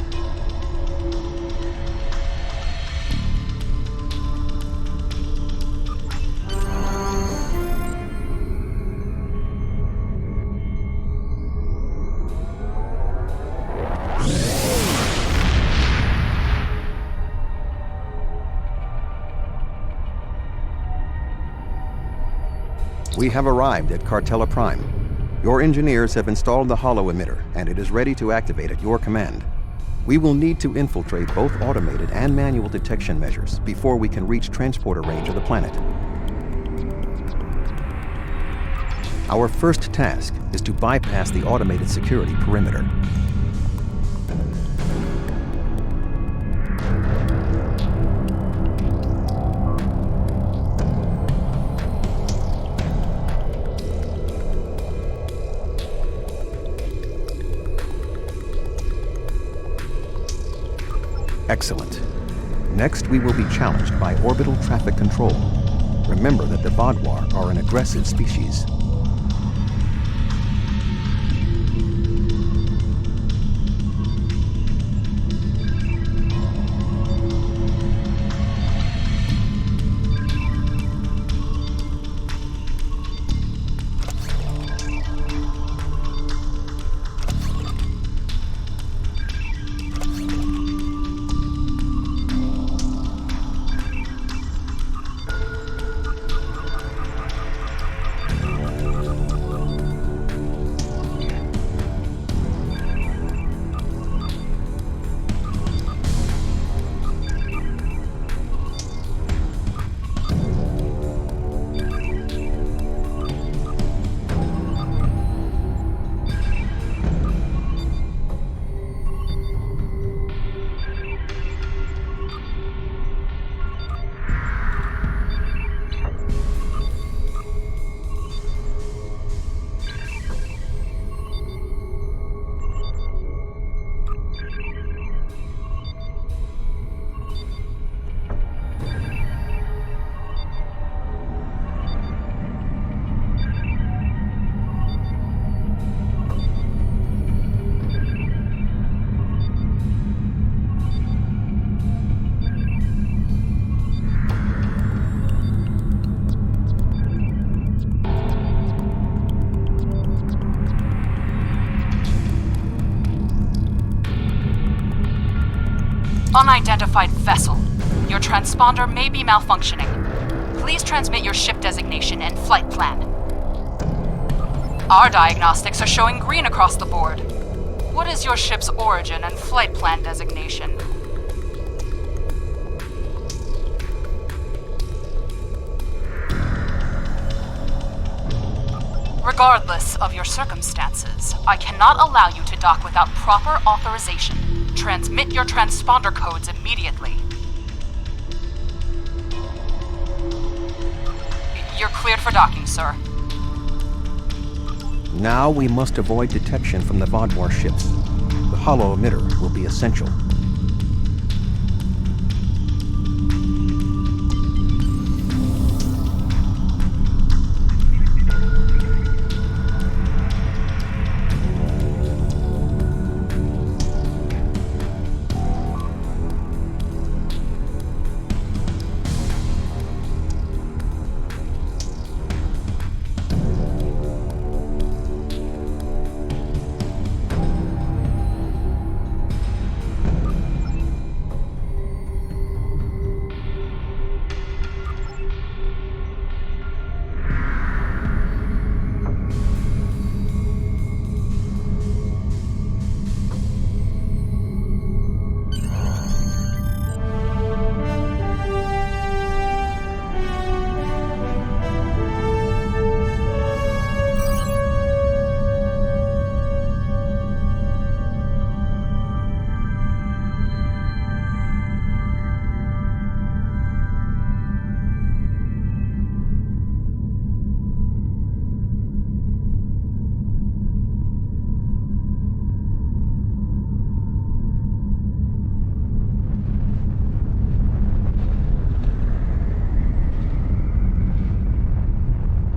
We have arrived at Cartella Prime. Your engineers have installed the holo-emitter, and it is ready to activate at your command. We will need to infiltrate both automated and manual detection measures before we can reach transporter range of the planet. Our first task is to bypass the automated security perimeter. Excellent. Next, we will be challenged by orbital traffic control. Remember that the Vaadwaur are an aggressive species. Unidentified vessel. Your transponder may be malfunctioning. Please transmit your ship designation and flight plan. Our diagnostics are showing green across the board. What is your ship's origin and flight plan designation? Regardless of your circumstances, I cannot allow you to dock without proper authorization. Transmit your transponder codes immediately. You're cleared for docking, sir. Now we must avoid detection from the Vodwar ships. The hollow emitter will be essential.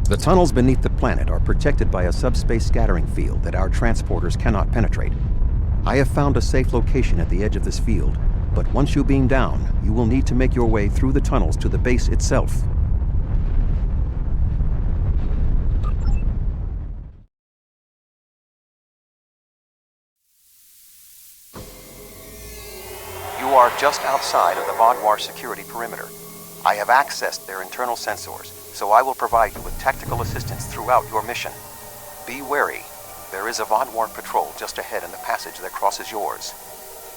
The tunnels beneath the planet are protected by a subspace scattering field that our transporters cannot penetrate. I have found a safe location at the edge of this field, but once you beam down, you will need to make your way through the tunnels to the base itself. You are just outside of the Vodwar security perimeter. I have accessed their internal sensors, so I will provide you with tactical assistance throughout your mission. Be wary. There is a Vodwar patrol just ahead in the passage that crosses yours.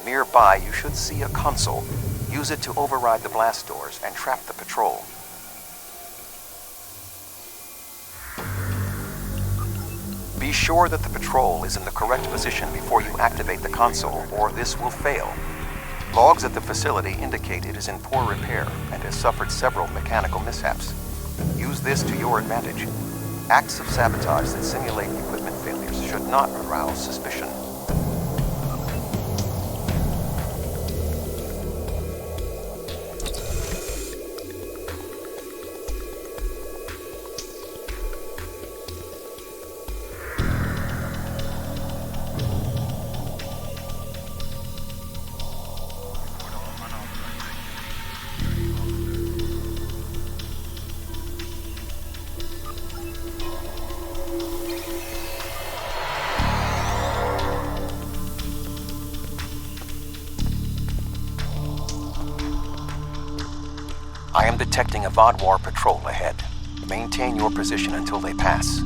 Nearby, you should see a console. Use it to override the blast doors and trap the patrol. Be sure that the patrol is in the correct position before you activate the console, or this will fail. Logs at the facility indicate it is in poor repair and has suffered several mechanical mishaps. Use this to your advantage. Acts of sabotage that simulate equipment failures should not arouse suspicion. I am detecting a Vodwar patrol ahead. Maintain your position until they pass.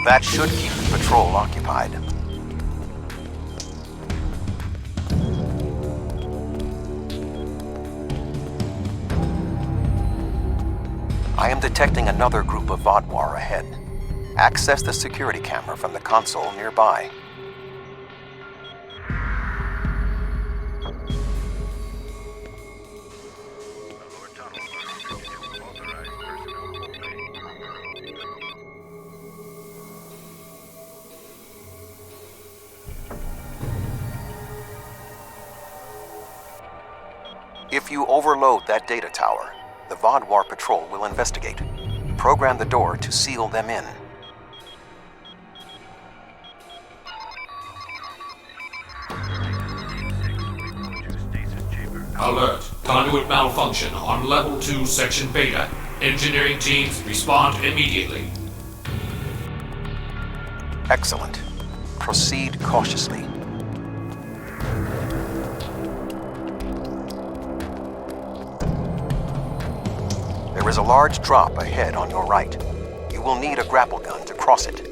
That should keep the patrol occupied. I am detecting another group of Vodwar ahead. Access the security camera from the console nearby. If you overload that data tower, the Vodwar patrol will investigate. Program the door to seal them in. Alert! Conduit malfunction on Level 2, Section Beta. Engineering teams, respond immediately. Excellent. Proceed cautiously. There is a large drop ahead on your right. You will need a grapple gun to cross it.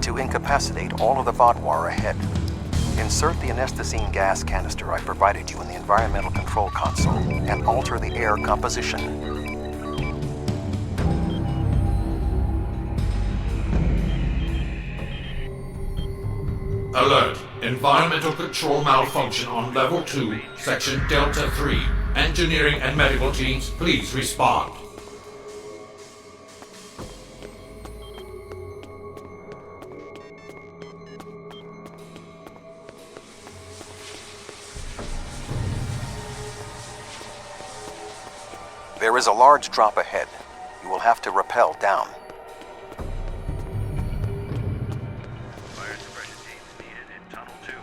To incapacitate all of the Vodwar ahead. Insert the anesthetine gas canister I provided you in the environmental control console and alter the air composition. Alert. Environmental control malfunction on Level 2, Section Delta 3. Engineering and medical teams, please respond. There is a large drop ahead. You will have to rappel down. Fire suppression teams needed in Tunnel 2.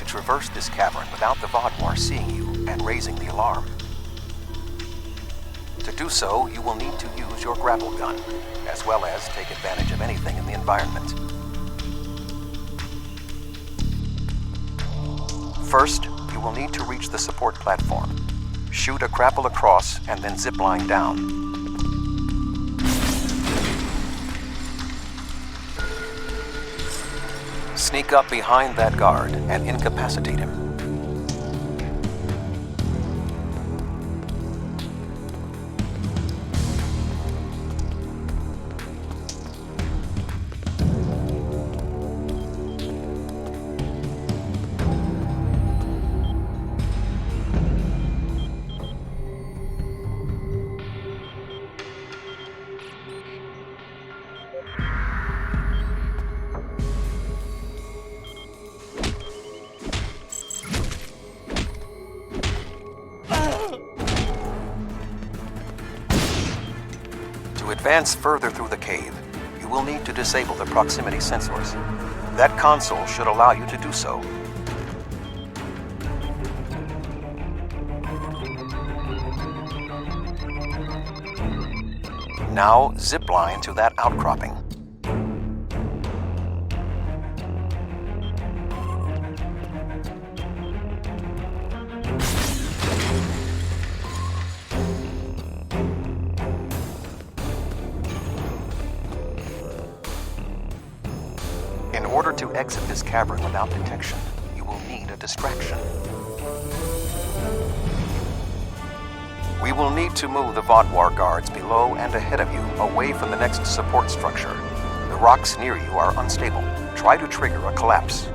Traverse this cavern without the Vodwar seeing you and raising the alarm. To do so, you will need to use your grapple gun, as well as take advantage of anything in the environment. First, you will need to reach the support platform. Shoot a grapple across and then zipline down. Sneak up behind that guard and incapacitate him. To advance further through the cave, you will need to disable the proximity sensors. That console should allow you to do so. Now, zipline to that outcropping. In order to exit this cavern without detection, you will need a distraction. We will need to move the Vodwar guards below and ahead of you, away from the next support structure. The rocks near you are unstable. Try to trigger a collapse.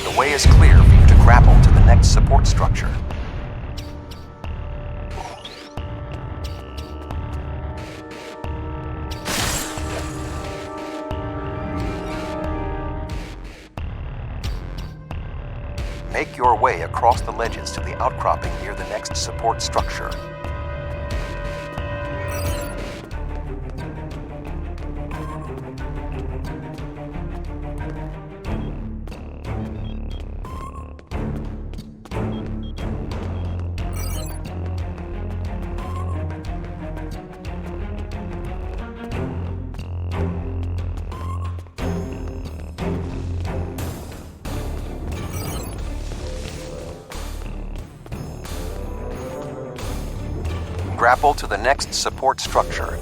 The way is clear for you to grapple to the next support structure. Make your way across the ledges to the outcropping near the next support structure. Grapple to the next support structure.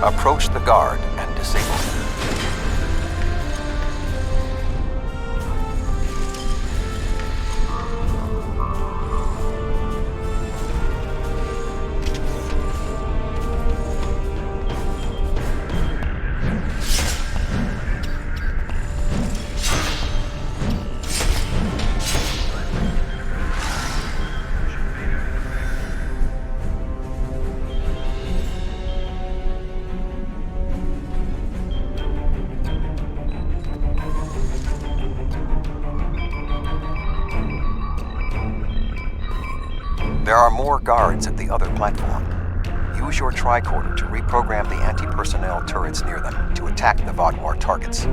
Approach the guard and disable it. There are more guards at the other platform. Use your tricorder to reprogram the anti-personnel turrets near them to attack the Vaadwaur targets.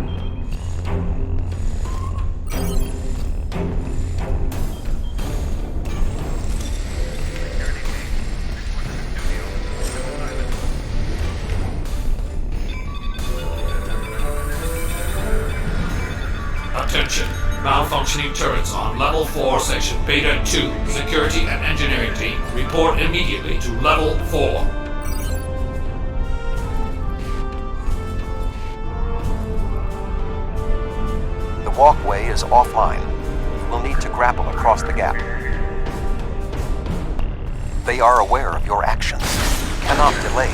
Attention. Malfunctioning turrets on Level 4, Section Beta 2. Security and Engineering Team, report immediately to Level 4. The walkway is offline. You will need to grapple across the gap. They are aware of your actions. You cannot delay.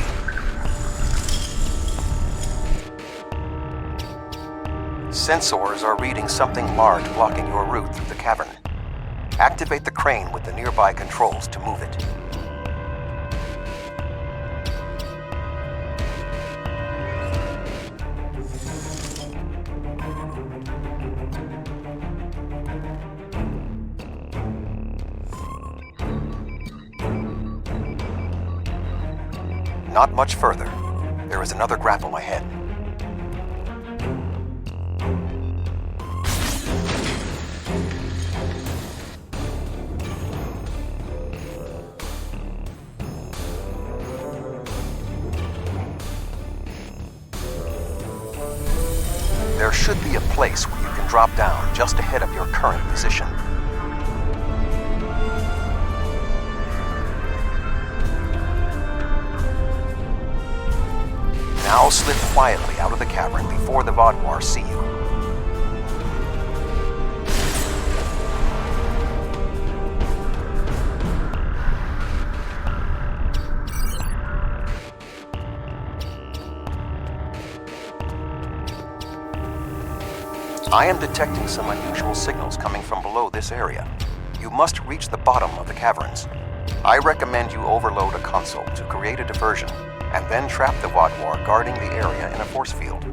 Sensors are reading something large blocking your route through the cavern. Activate the crane with the nearby controls to move it. Not much further. There is another grapple ahead. There should be a place where you can drop down just ahead of your current position. Now slip quietly out of the cavern before the Vaadwaur see you. I am detecting some unusual signals coming from below this area. You must reach the bottom of the caverns. I recommend you overload a console to create a diversion, and then trap the Vaadwaur guarding the area in a force field.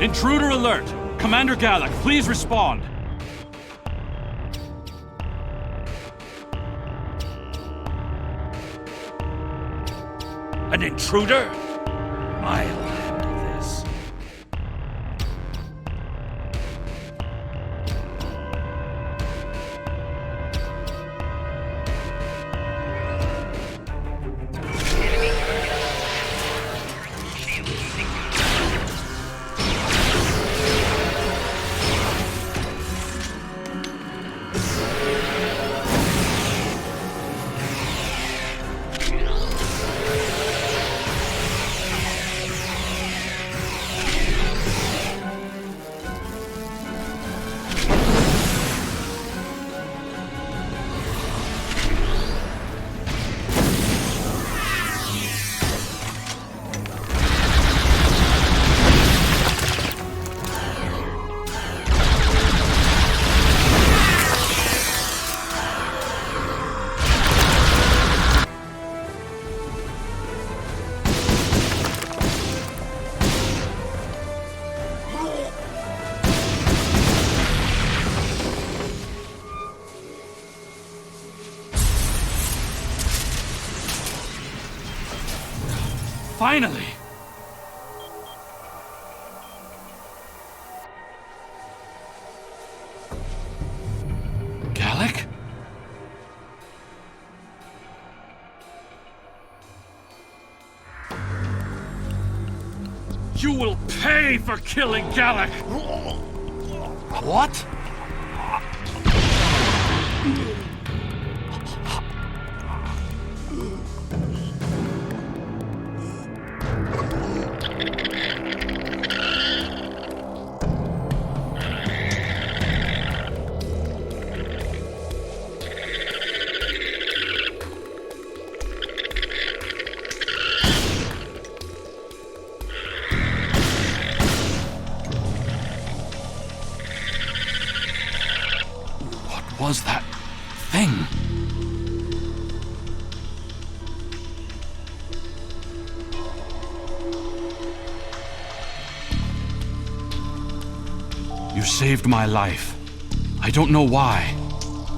Intruder alert! Commander Gallic, please respond! An intruder? I'll handle this. Finally! Gallic? You will pay for killing Gallic! What? Was that thing? You saved my life. I don't know why,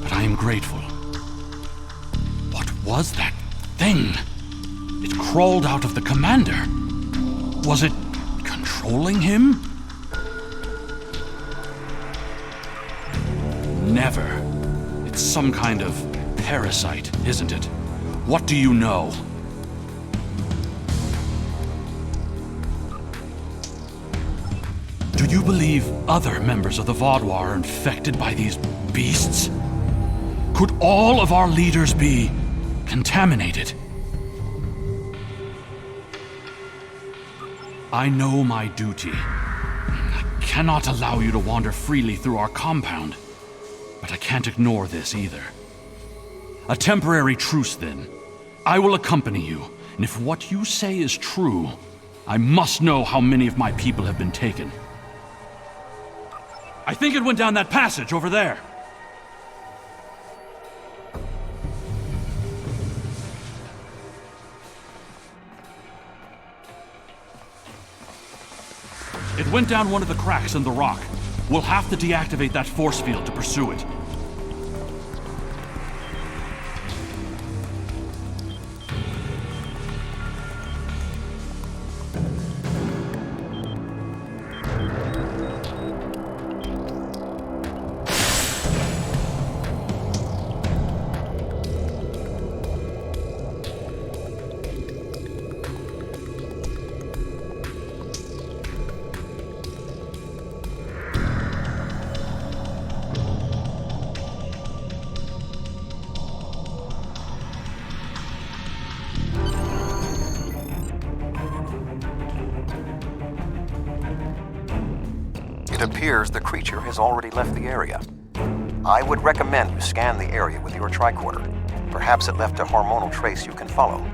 but I am grateful. What was that thing? It crawled out of the commander. Was it controlling him? Never. It's some kind of parasite, isn't it? What do you know? Do you believe other members of the Vaadwaur are infected by these beasts? Could all of our leaders be contaminated? I know my duty. I cannot allow you to wander freely through our compound. But I can't ignore this either. A temporary truce, then. I will accompany you, and if what you say is true, I must know how many of my people have been taken. I think it went down that passage over there. It went down one of the cracks in the rock. We'll have to deactivate that force field to pursue it. It appears the creature has already left the area. I would recommend you scan the area with your tricorder. Perhaps it left a hormonal trace you can follow.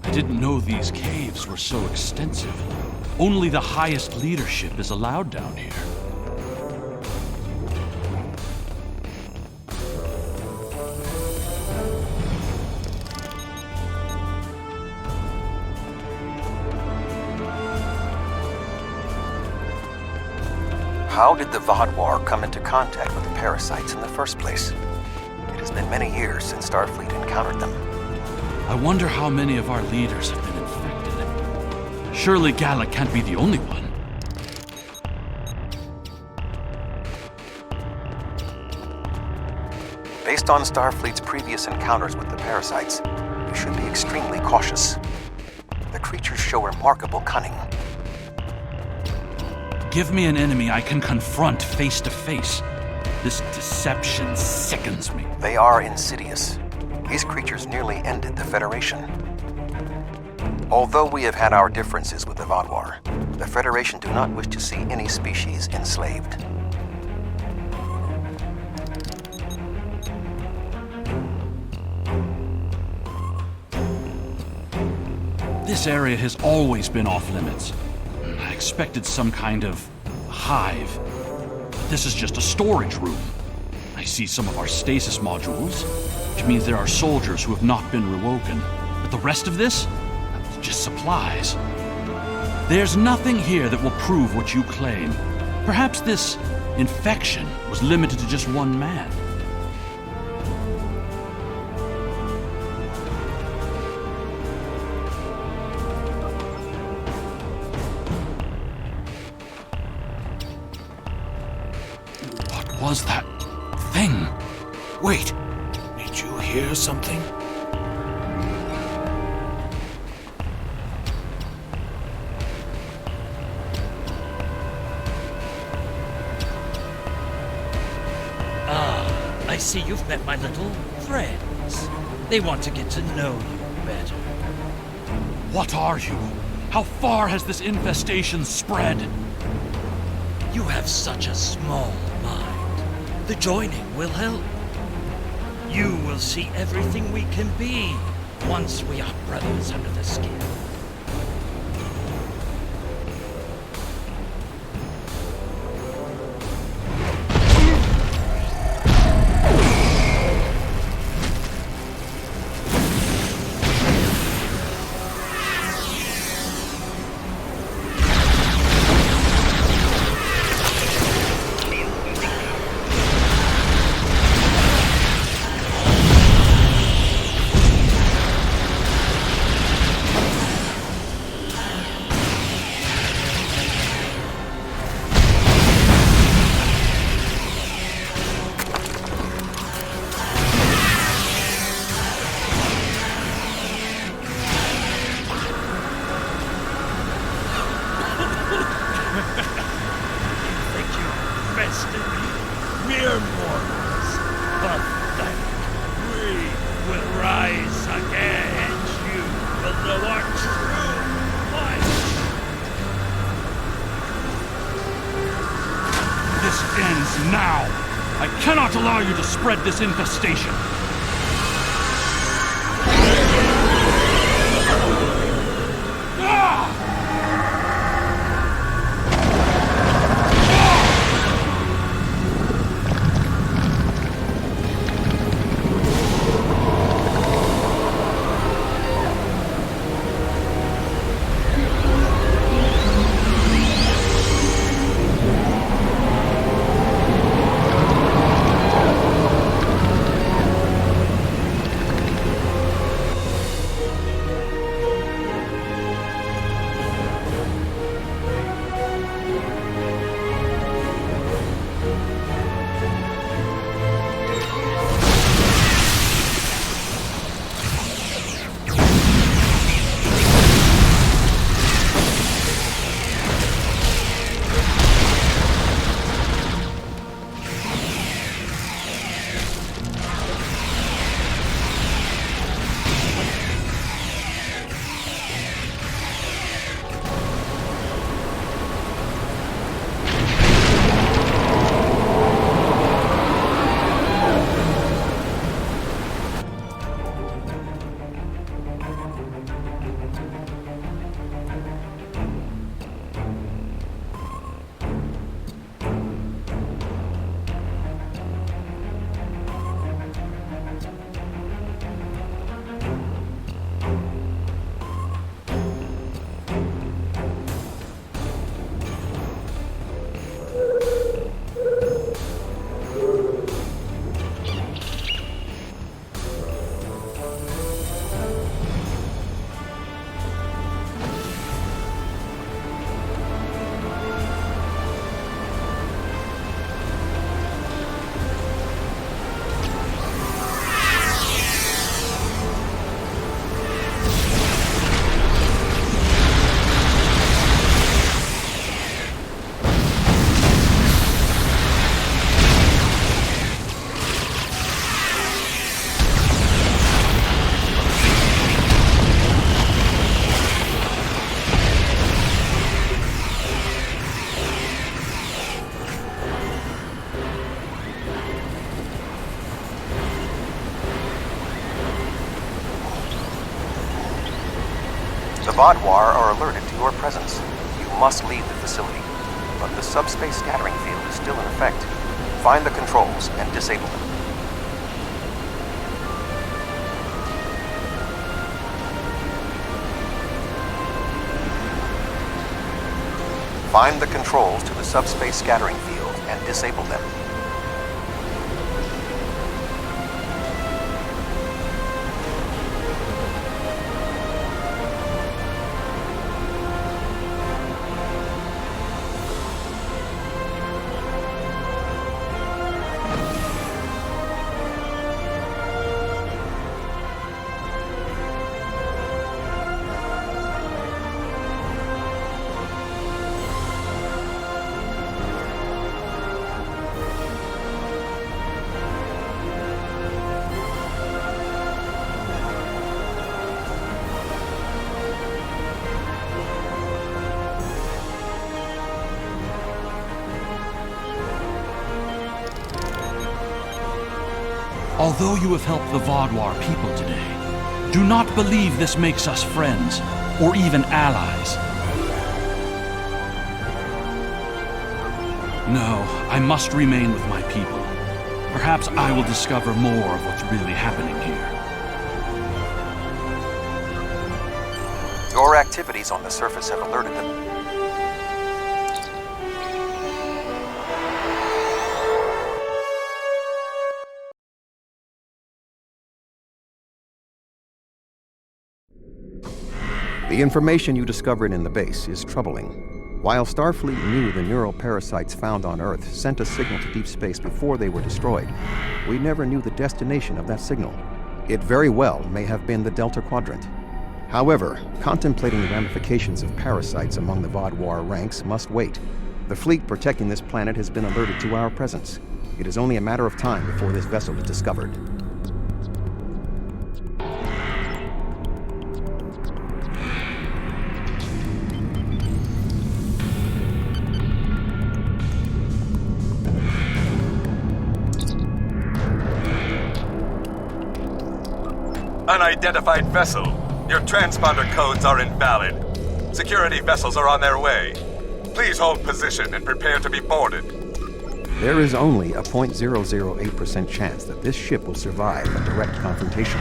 I didn't know these caves were so extensive. Only the highest leadership is allowed down here. How did the Vaadwaur come into contact with the parasites in the first place? It has been many years since Starfleet encountered them. I wonder how many of our leaders have been infected. Surely Gallic can't be the only one. Based on Starfleet's previous encounters with the parasites, we should be extremely cautious. The creatures show remarkable cunning. Give me an enemy I can confront face to face. This deception sickens me. They are insidious. These creatures nearly ended the Federation. Although we have had our differences with the Vaadwaur, the Federation do not wish to see any species enslaved. This area has always been off limits. I expected some kind of hive. But this is just a storage room. I see some of our stasis modules, which means there are soldiers who have not been rewoken. But the rest of this? Just supplies. There's nothing here that will prove what you claim. Perhaps this infection was limited to just one man. was that thing? Wait, did you hear something? I see you've met my little friends. They want to get to know you better. What are you? How far has this infestation spread? You have such a small mind. The joining will help. You will see everything we can be once we are brothers under the skin. Spread this infestation. The Vodwar are alerted to your presence. You must leave the facility. But the subspace scattering field is still in effect. Find the controls and disable them. Find the controls to the subspace scattering field and disable them. Although you have helped the Vaadwaur people today, do not believe this makes us friends, or even allies. No, I must remain with my people. Perhaps I will discover more of what's really happening here. Your activities on the surface have alerted them. The information you discovered in the base is troubling. While Starfleet knew the neural parasites found on Earth sent a signal to deep space before they were destroyed, we never knew the destination of that signal. It very well may have been the Delta Quadrant. However, contemplating the ramifications of parasites among the Vaadwaur ranks must wait. The fleet protecting this planet has been alerted to our presence. It is only a matter of time before this vessel is discovered. Unidentified vessel. Your transponder codes are invalid. Security vessels are on their way. Please hold position and prepare to be boarded. There is only a 0.008% chance that this ship will survive a direct confrontation.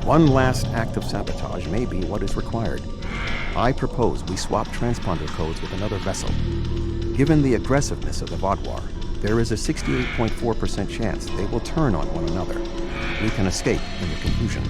One last act of sabotage may be what is required. I propose we swap transponder codes with another vessel. Given the aggressiveness of the Vaadwaur, there is a 68.4% chance they will turn on one another. We can escape in the confusion.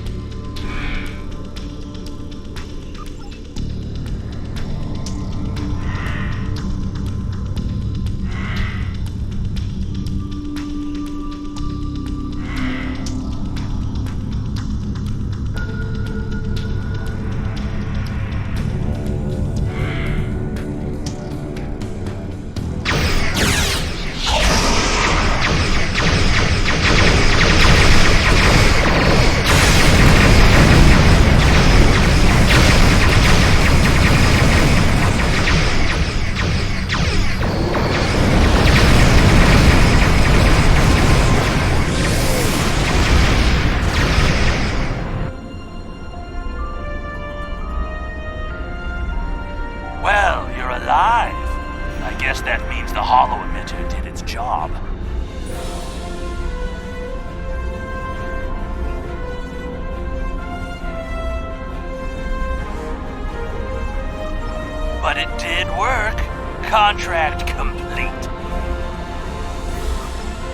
But it did work. Contract complete.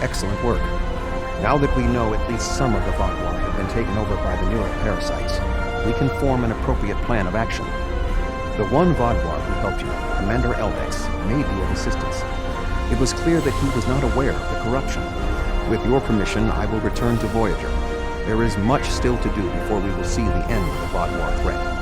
Excellent work. Now that we know at least some of the Vaadwaur have been taken over by the neural parasites, we can form an appropriate plan of action. The one Vaadwaur who helped you, Commander Eldex, may be of assistance. It was clear that he was not aware of the corruption. With your permission, I will return to Voyager. There is much still to do before we will see the end of the Vaadwaur threat.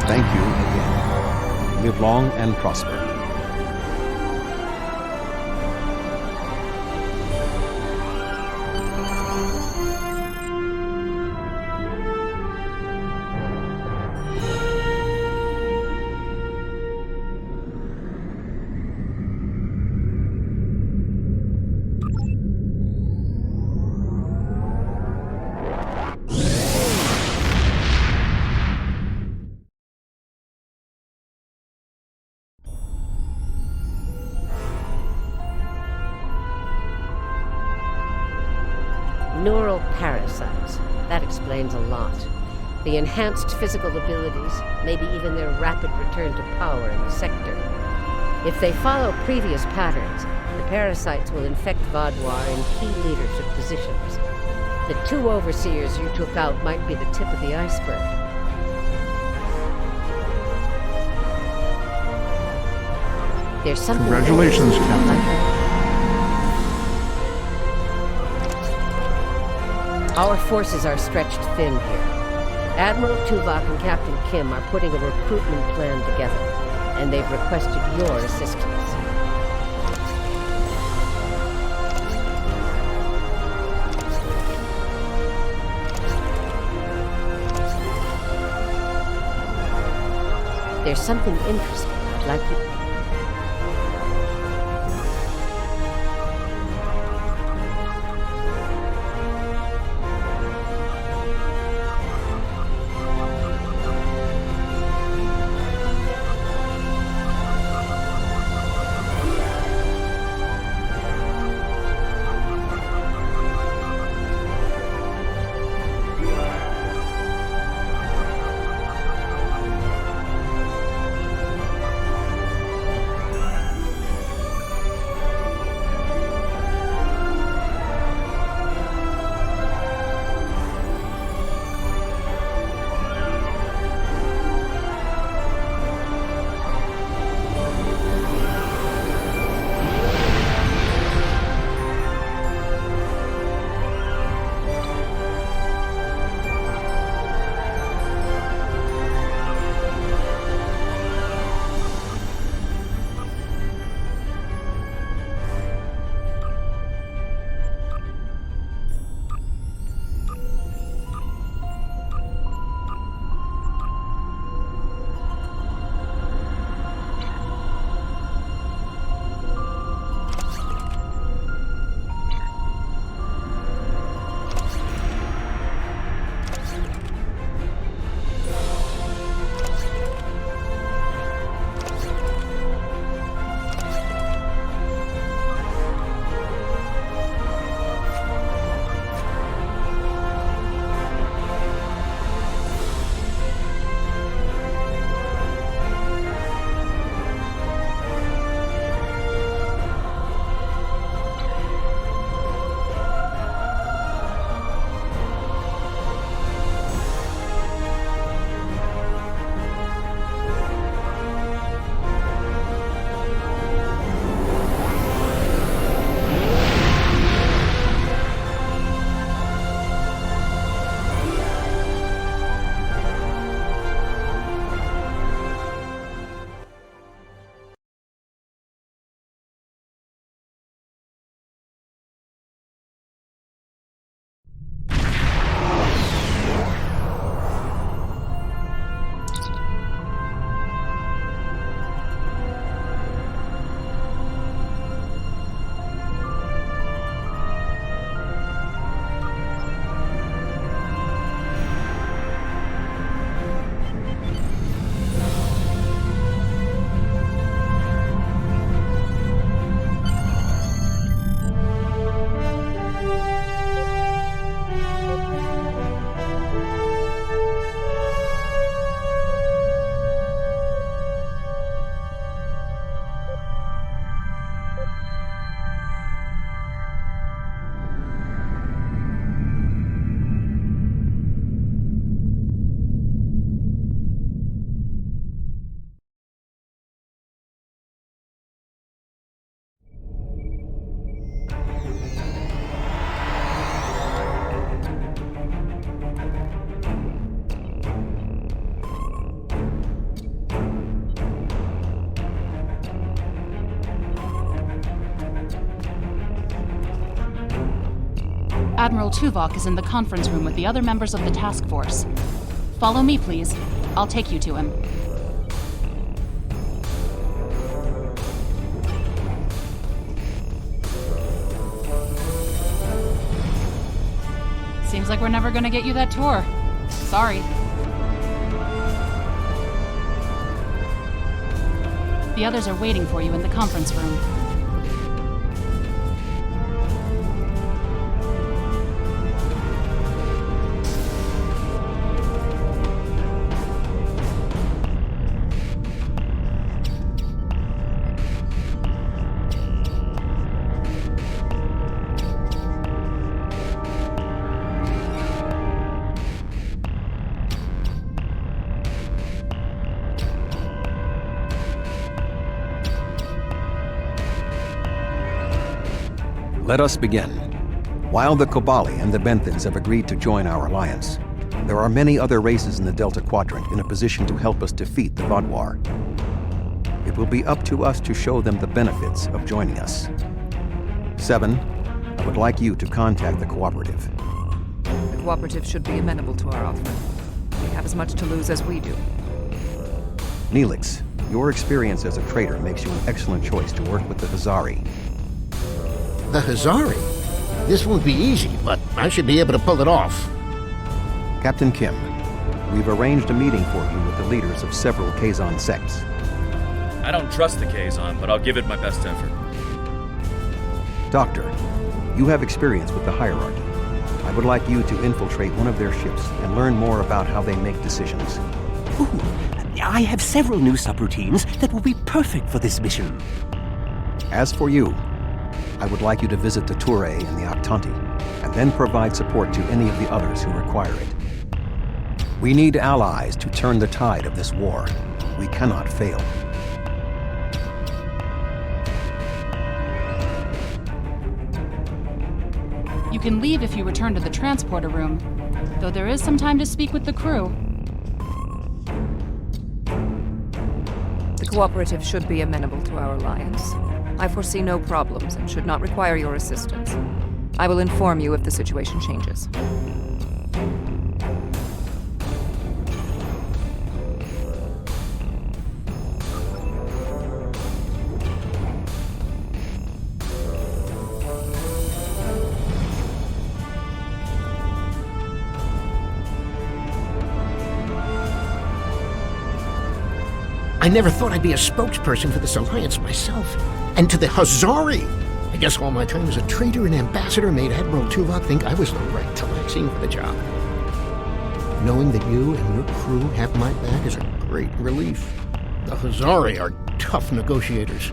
Thank you again. Live long and prosper. Neural parasites. That explains a lot. The enhanced physical abilities, maybe even their rapid return to power in the sector. If they follow previous patterns, the parasites will infect Vaadwaur in key leadership positions. The two overseers you took out might be the tip of the iceberg. There's something... Congratulations, Captain. Our forces are stretched thin here. Admiral Tuvok and Captain Kim are putting a recruitment plan together, and they've requested your assistance. There's something interesting I'd like you... Admiral Tuvok is in the conference room with the other members of the task force. Follow me, please. I'll take you to him. Seems like we're never gonna get you that tour. Sorry. The others are waiting for you in the conference room. Let us begin. While the Kobali and the Benthans have agreed to join our alliance, there are many other races in the Delta Quadrant in a position to help us defeat the Vaadwaur. It will be up to us to show them the benefits of joining us. 7, I would like you to contact the Cooperative. The Cooperative should be amenable to our offer. They have as much to lose as we do. Neelix, your experience as a trader makes you an excellent choice to work with the Hazari. The Hazari? This won't be easy, but I should be able to pull it off. Captain Kim, we've arranged a meeting for you with the leaders of several Kazon sects. I don't trust the Kazon, but I'll give it my best effort. Doctor, you have experience with the hierarchy. I would like you to infiltrate one of their ships and learn more about how they make decisions. Ooh, I have several new subroutines that will be perfect for this mission. As for you, I would like you to visit the Toure and the Octanti, and then provide support to any of the others who require it. We need allies to turn the tide of this war. We cannot fail. You can leave if you return to the transporter room, though there is some time to speak with the crew. The Cooperative should be amenable to our alliance. I foresee no problems and should not require your assistance. I will inform you if the situation changes. I never thought I'd be a spokesperson for this alliance myself. And to the Hazari! I guess all my time as a trader and ambassador made Admiral Tuvok think I was the right Talaxian for the job. Knowing that you and your crew have my back is a great relief. The Hazari are tough negotiators.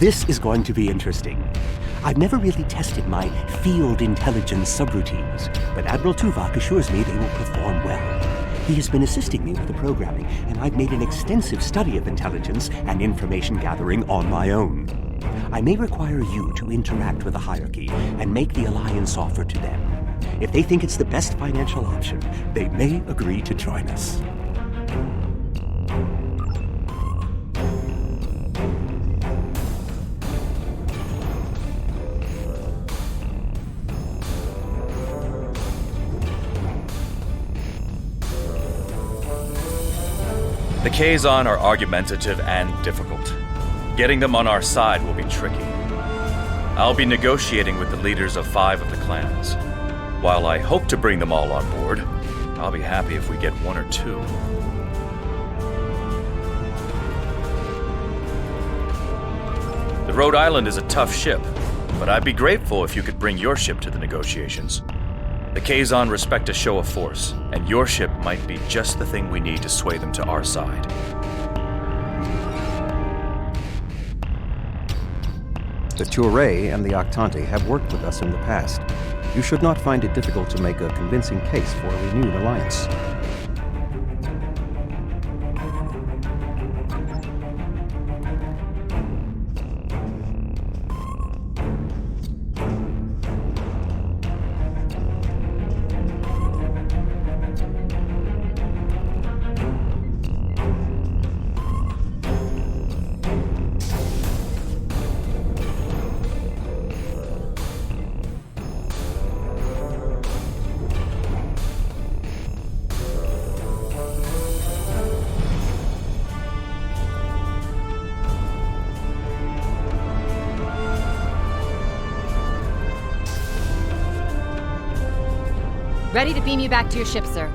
This is going to be interesting. I've never really tested my field intelligence subroutines, but Admiral Tuvok assures me they will perform well. He has been assisting me with the programming, and I've made an extensive study of intelligence and information gathering on my own. I may require you to interact with the hierarchy and make the alliance offer to them. If they think it's the best financial option, they may agree to join us. The Kazon are argumentative and difficult. Getting them on our side will be tricky. I'll be negotiating with the leaders of 5 of the clans. While I hope to bring them all on board, I'll be happy if we get 1 or 2. The Rhode Island is a tough ship, but I'd be grateful if you could bring your ship to the negotiations. The Kazon respect a show of force, and your ship might be just the thing we need to sway them to our side. The Toure and the Octanti have worked with us in the past. You should not find it difficult to make a convincing case for a renewed alliance. Ready to beam you back to your ship, sir.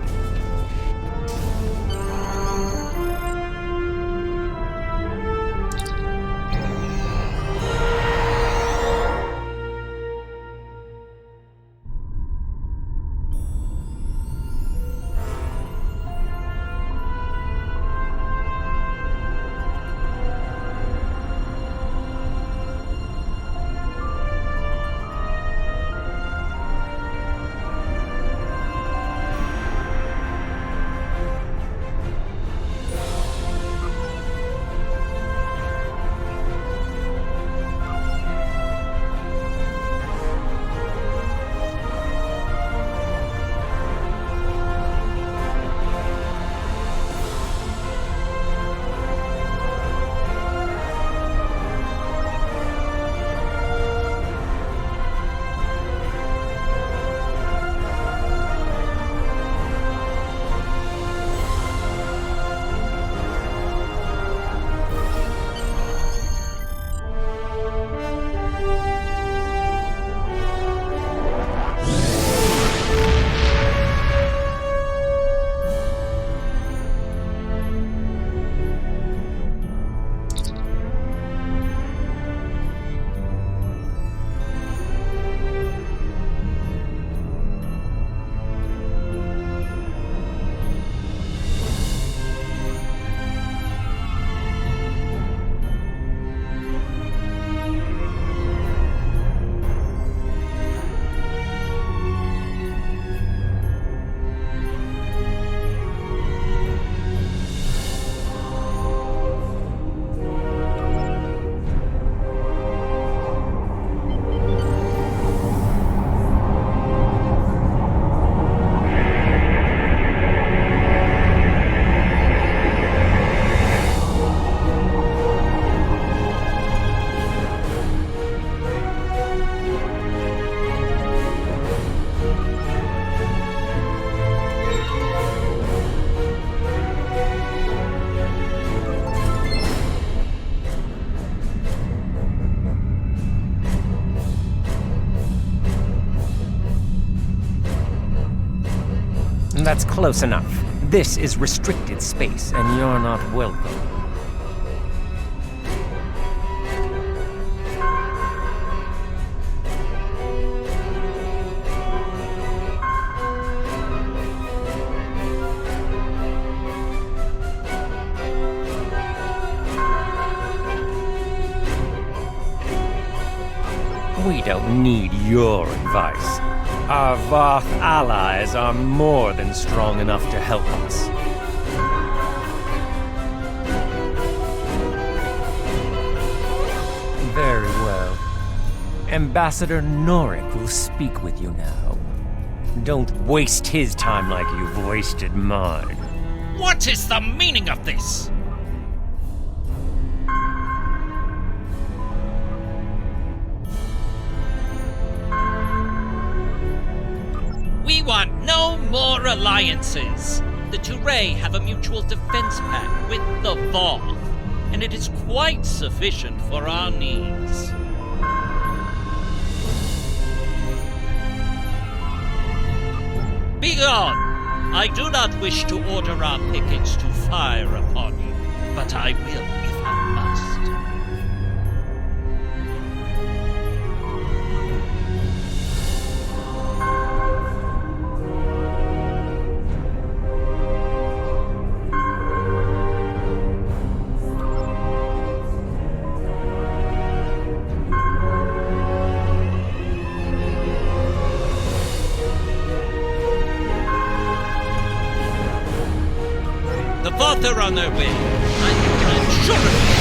That's close enough. This is restricted space, and you're not welcome. We don't need your advice. Our Voth allies are more than strong enough to help us. Very well. Ambassador Norik will speak with you now. Don't waste his time like you've wasted mine. What is the meaning of this? We want no more alliances. The Turay have a mutual defense pact with the Voth, and it is quite sufficient for our needs. Begone! I do not wish to order our pickets to fire upon you, but I will if I must. They're on their way. I'm sure of it.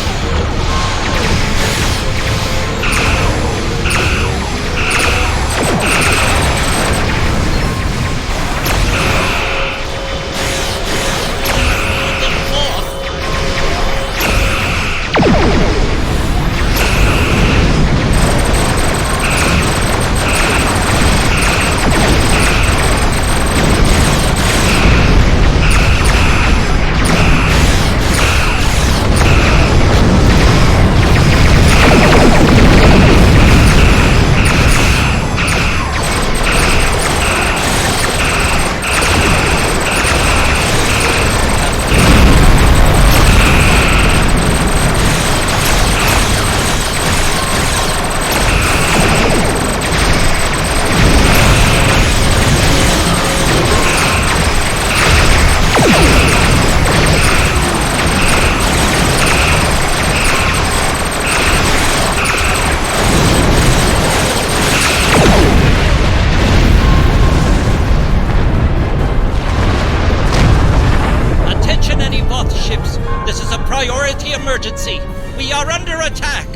Emergency! We are under attack!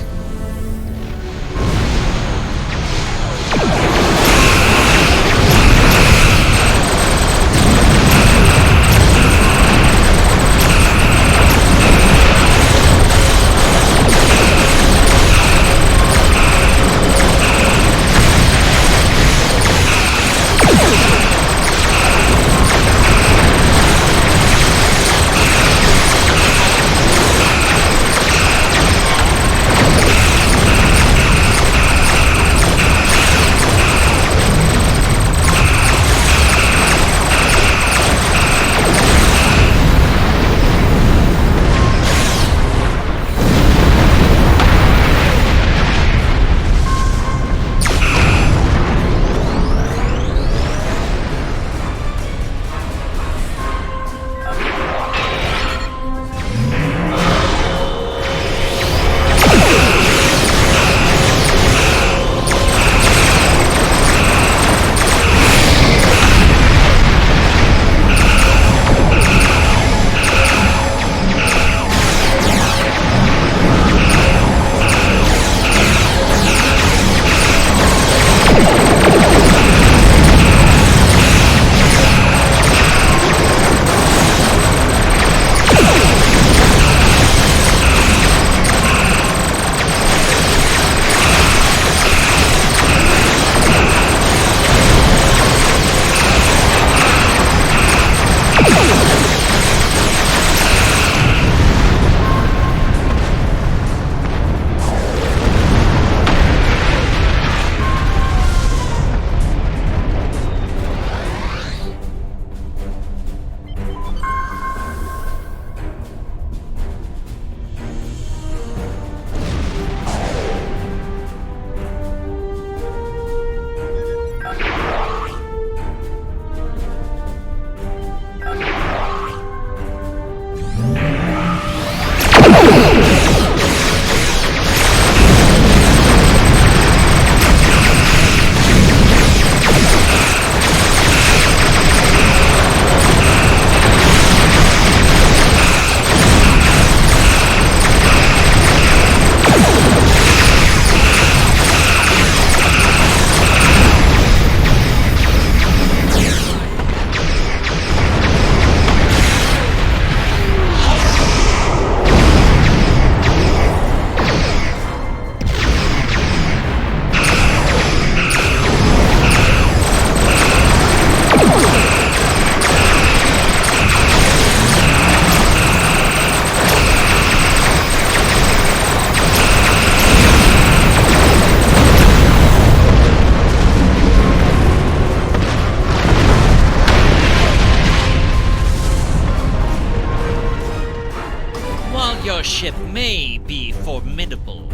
ship may be formidable,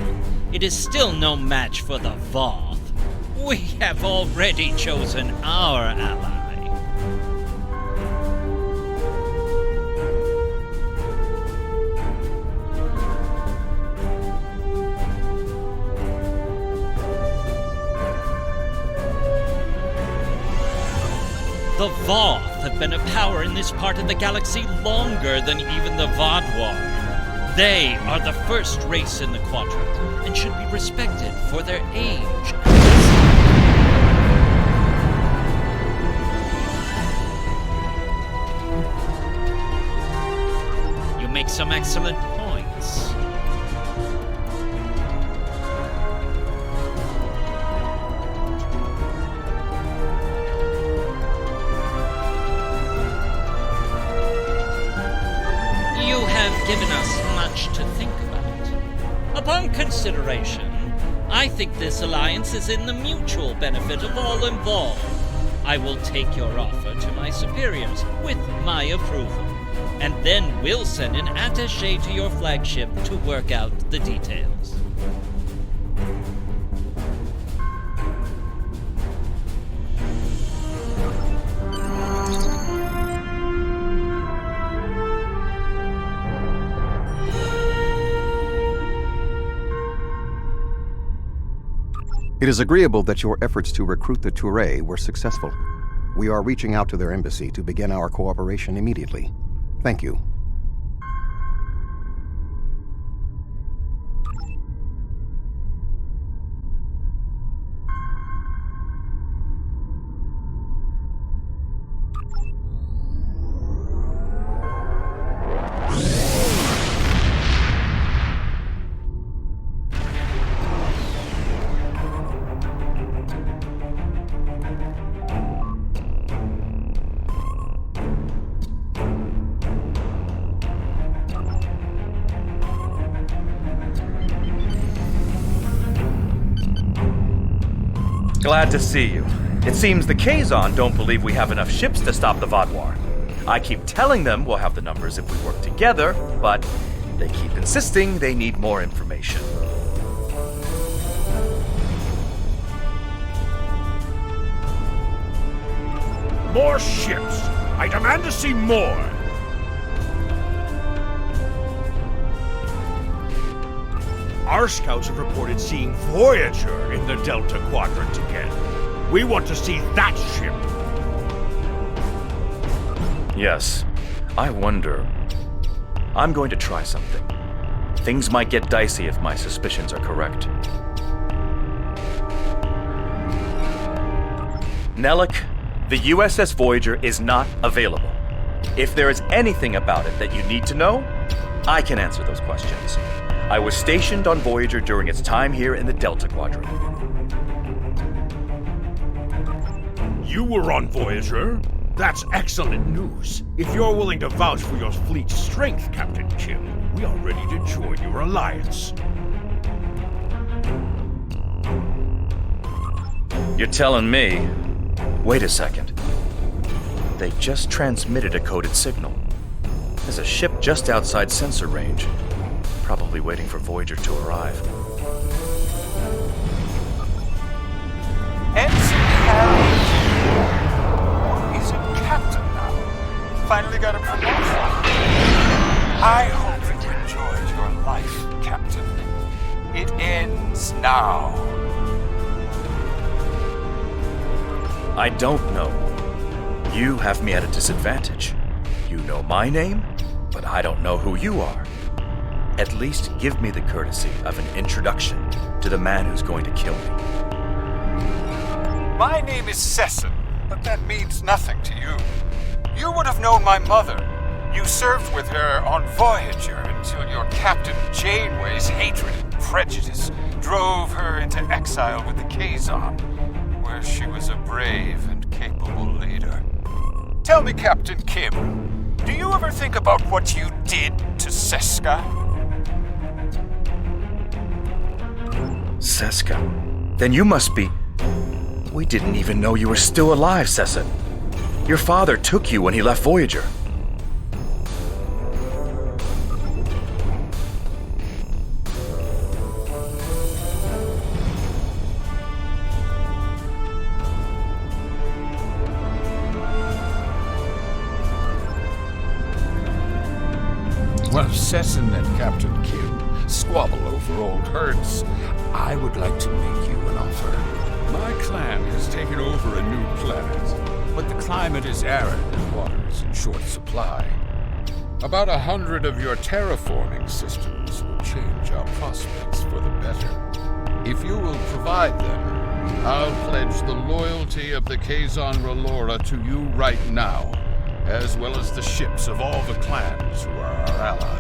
it is still no match for the Voth. We have already chosen our ally. The Voth have been a power in this part of the galaxy longer than even the Vaadwaur. They are the first race in the Quadrant, and should be respected for their age. You make some excellent points. Given us much to think about. Upon consideration, I think this alliance is in the mutual benefit of all involved. I will take your offer to my superiors with my approval, and then we'll send an attaché to your flagship to work out the details. It is agreeable that your efforts to recruit the Touré were successful. We are reaching out to their embassy to begin our cooperation immediately. Thank you. Glad to see you. It seems the Kazon don't believe we have enough ships to stop the Vaadwaur. I keep telling them we'll have the numbers if we work together, but they keep insisting they need more information. More ships! I demand to see more! Our scouts have reported seeing Voyager in the Delta Quadrant again. We want to see that ship. Yes. I wonder. I'm going to try something. Things might get dicey if my suspicions are correct. Neelix, the USS Voyager is not available. If there is anything about it that you need to know, I can answer those questions. I was stationed on Voyager during its time here in the Delta Quadrant. You were on Voyager? That's excellent news. If you're willing to vouch for your fleet's strength, Captain Kim, we are ready to join your alliance. You're telling me? Wait a second. They just transmitted a coded signal. There's a ship just outside sensor range. Probably waiting for Voyager to arrive. Ensign Harry. He's a captain now. Finally got a promotion. I hope you enjoyed your life, Captain. It ends now. I don't know. You have me at a disadvantage. You know my name, but I don't know who you are. At least give me the courtesy of an introduction to the man who's going to kill me. My name is Sesson, but that means nothing to you. You would have known my mother. You served with her on Voyager until your Captain Janeway's hatred and prejudice drove her into exile with the Kazon, where she was a brave and capable leader. Tell me, Captain Kim, do you ever think about what you did to Seska? Seska? Then you must be... We didn't even know you were still alive, Sesson. Your father took you when he left Voyager. Cessin and Captain Kim squabble over old hurts, I would like to make you an offer. My clan has taken over a new planet, but the climate is arid and water is in short supply. About 100 of your terraforming systems will change our prospects for the better. If you will provide them, I'll pledge the loyalty of the Kazon Relora to you right now, as well as the ships of all the clans who are our allies.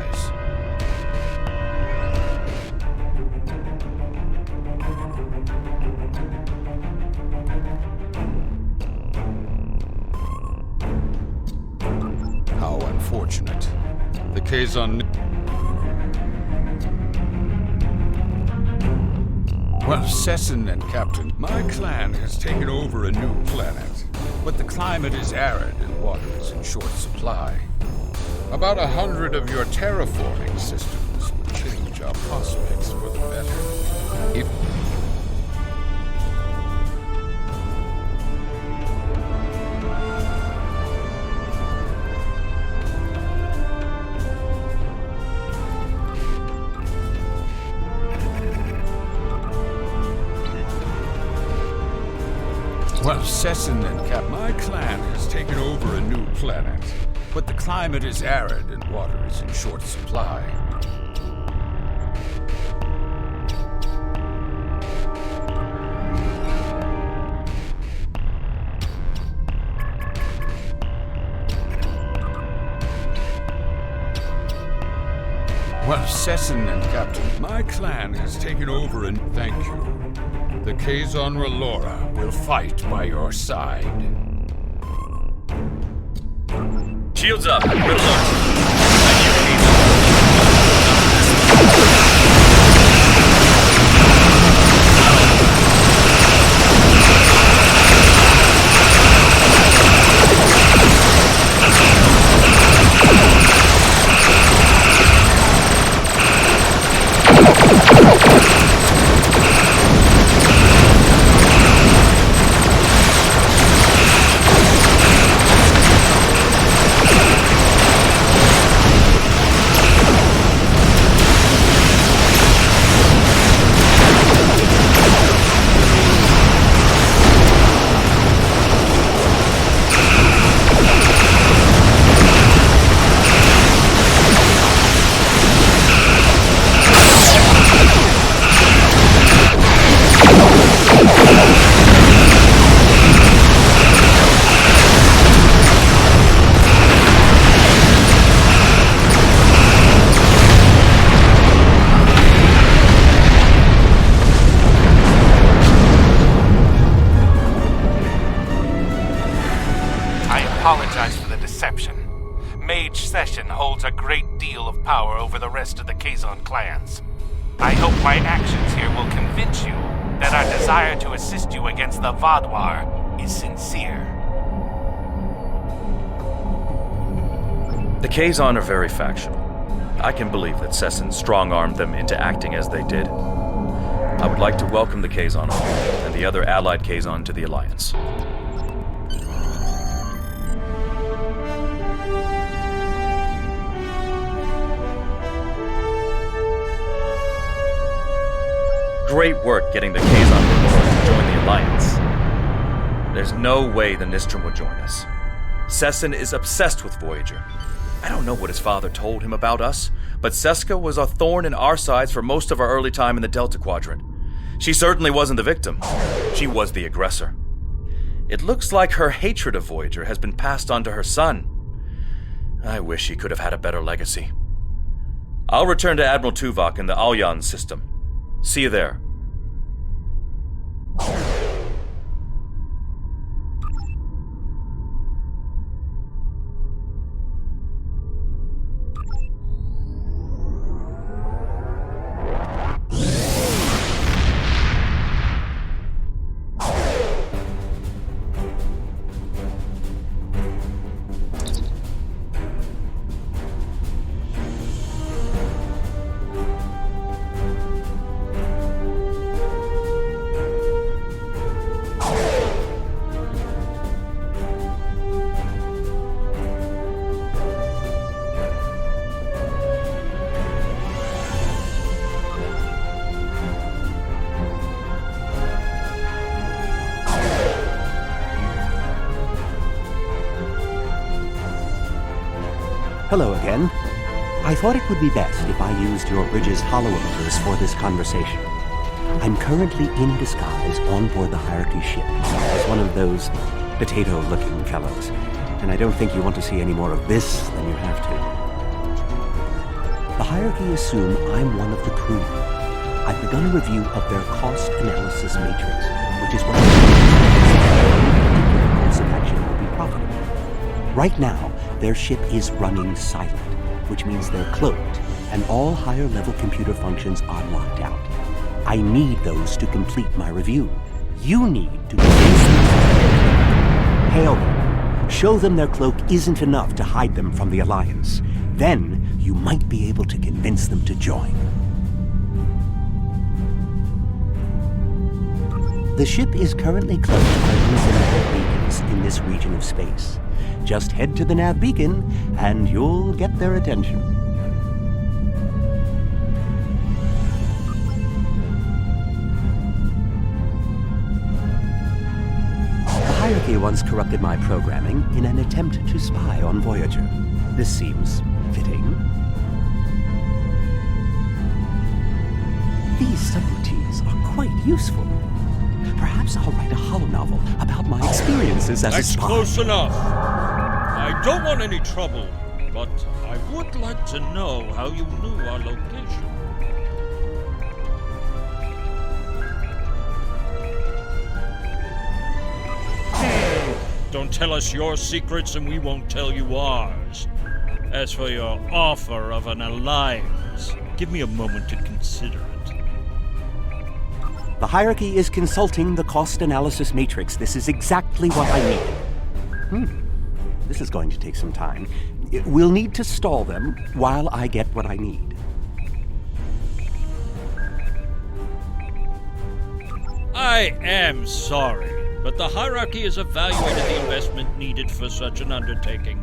How unfortunate. The Kazon... Well, Cessin and Captain, my clan has taken over a new planet, but the climate is arid and water is in short supply. About 100 of your terraforming systems will change our prospects for the better. If... Well, Cessin and Cap, my clan has taken over a new planet, but the climate is arid and water is in short supply. Well, Cessin and Captain, my clan has taken over and thank you. The Kazon Relora will fight by your side. Shields up. Red alert. Holds a great deal of power over the rest of the Kazon clans. I hope my actions here will convince you that our desire to assist you against the Vaadwaur is sincere. The Kazon are very factional. I can believe that Cessin strong-armed them into acting as they did. I would like to welcome the Kazon and the other allied Kazon to the Alliance. Great work getting the Kazon to join the Alliance. There's no way the Nistrum would join us. Cessin is obsessed with Voyager. I don't know what his father told him about us, but Seska was a thorn in our sides for most of our early time in the Delta Quadrant. She certainly wasn't the victim. She was the aggressor. It looks like her hatred of Voyager has been passed on to her son. I wish he could have had a better legacy. I'll return to Admiral Tuvok in the Alyan system. See you there. Hello again. I thought it would be best if I used your bridge's holo-emitters for this conversation. I'm currently in disguise on board the Hierarchy ship as one of those potato-looking fellows, and I don't think you want to see any more of this than you have to. The Hierarchy assume I'm one of the crew. I've begun a review of their cost analysis matrix, which is what the course of action will be profitable. Right now, their ship is running silent, which means they're cloaked, and all higher-level computer functions are locked out. I need those to complete my review. You need to convince them. Hail them. Show them their cloak isn't enough to hide them from the Alliance. Then, you might be able to convince them to join. The ship is currently cloaked by infrared beacons in this region of space. Just head to the nav beacon, and you'll get their attention. The Hierarchy once corrupted my programming in an attempt to spy on Voyager. This seems fitting. These subtleties are quite useful. Perhaps I'll write a holo-novel about my experiences as a spy. That's close enough. I don't want any trouble, but I would like to know how you knew our location. Don't tell us your secrets and we won't tell you ours. As for your offer of an alliance, give me a moment to consider it. The Hierarchy is consulting the cost analysis matrix. This is exactly what I need. This is going to take some time. We'll need to stall them while I get what I need. I am sorry, but the Hierarchy has evaluated the investment needed for such an undertaking,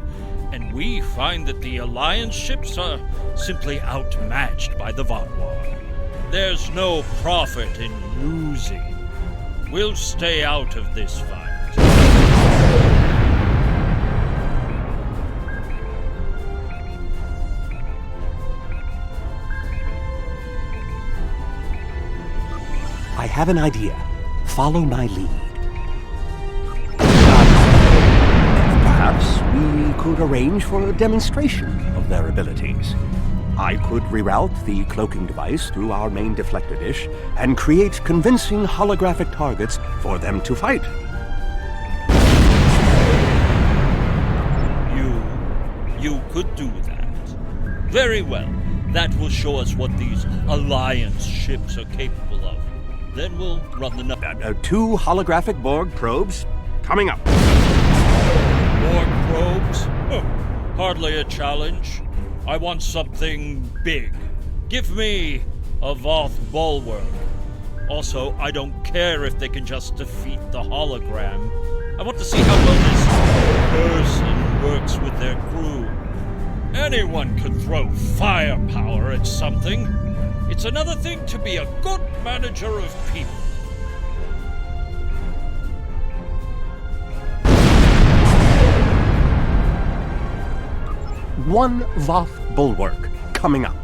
and we find that the Alliance ships are simply outmatched by the Vatwar. There's no profit in losing. We'll stay out of this fight. I have an idea. Follow my lead. Perhaps we could arrange for a demonstration of their abilities. I could reroute the cloaking device through our main deflector dish and create convincing holographic targets for them to fight. You could do that. Very well. That will show us what these Alliance ships are capable of. Then we'll run the number. 2 holographic Borg probes coming up. Borg probes? Hardly a challenge. I want something big. Give me a Voth bulwark. Also, I don't care if they can just defeat the hologram. I want to see how well this person works with their crew. Anyone can throw firepower at something. It's another thing to be a good manager of people. One Voth bulwark coming up.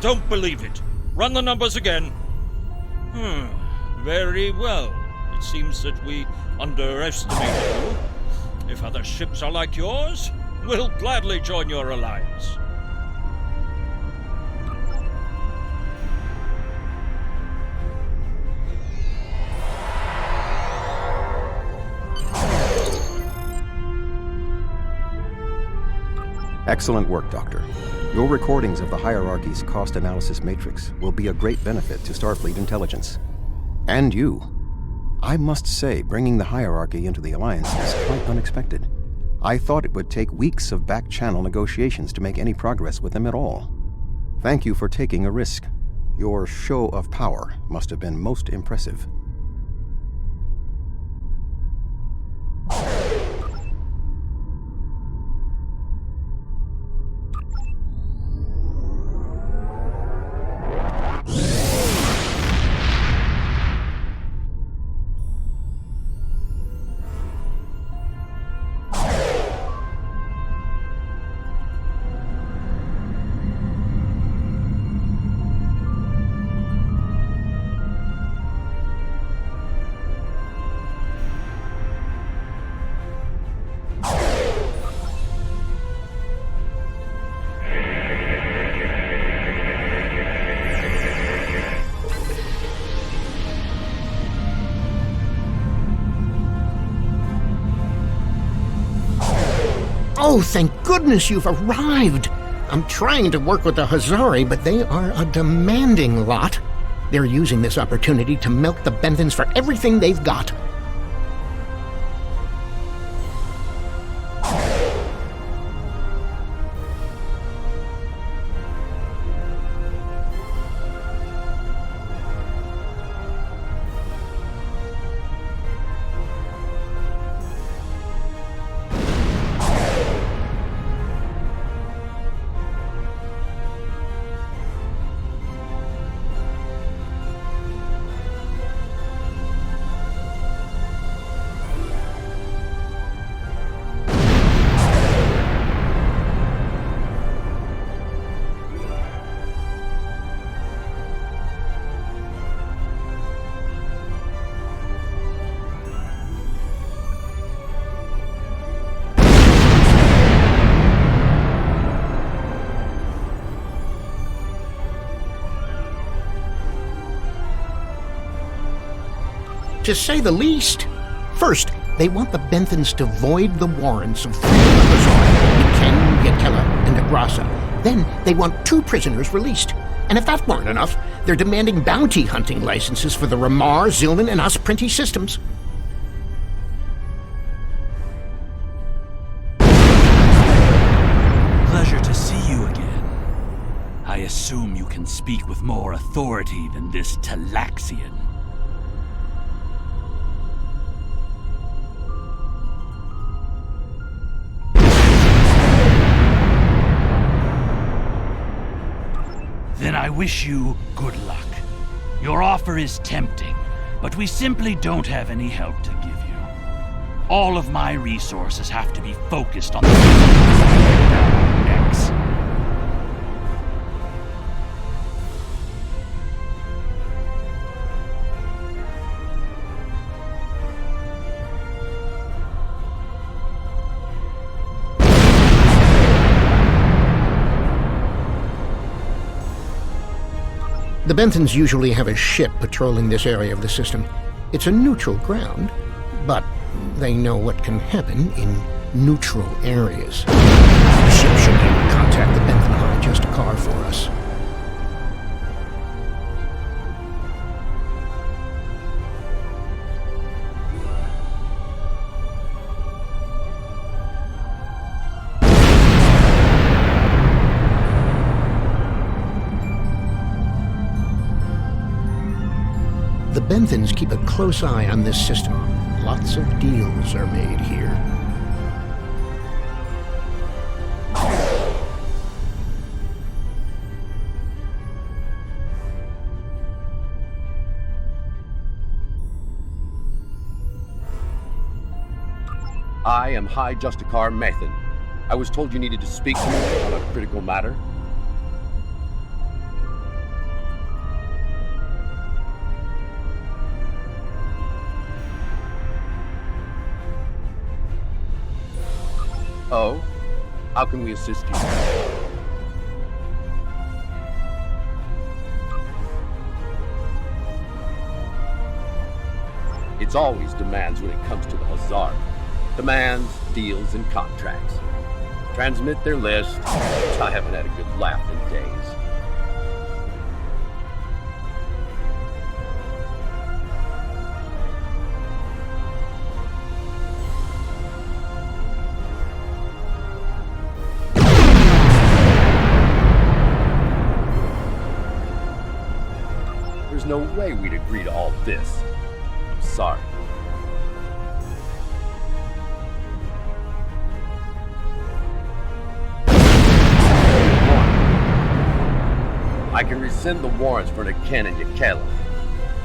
don't believe it. Run the numbers again. Very well. It seems that we underestimated you. If other ships are like yours, we'll gladly join your alliance. Excellent work, Doctor. Your recordings of the hierarchy's cost analysis matrix will be a great benefit to Starfleet intelligence. And you. I must say, bringing the hierarchy into the Alliance is quite unexpected. I thought it would take weeks of back-channel negotiations to make any progress with them at all. Thank you for taking a risk. Your show of power must have been most impressive. Oh, thank goodness you've arrived! I'm trying to work with the Hazari, but they are a demanding lot. They're using this opportunity to milk the Benthans for everything they've got. To say the least. First, they want the Benthans to void the warrants of 3 of the Hazari, Ken, Yatella, and Agrasa. Then they want 2 prisoners released. And if that weren't enough, they're demanding bounty hunting licenses for the Ramar, Zilman, and us Printy systems. Pleasure to see you again. I assume you can speak with more authority than this Talaxian. Then I wish you good luck. Your offer is tempting, but we simply don't have any help to give you. All of my resources have to be focused on the X. The Benthans usually have a ship patrolling this area of the system. It's a neutral ground, but they know what can happen in neutral areas. The ship should be able to contact the Benthan High, just a car for us. The Benthans keep a close eye on this system. Lots of deals are made here. I am High Justicar Mathan. I was told you needed to speak to me on a critical matter. Oh? How can we assist you? It's always demands when it comes to the Hazard. Demands, deals, and contracts. Transmit their list. I haven't had a good laugh in days. There's no way we'd agree to all this. I'm sorry. I can rescind the warrants for Niken and Yakela,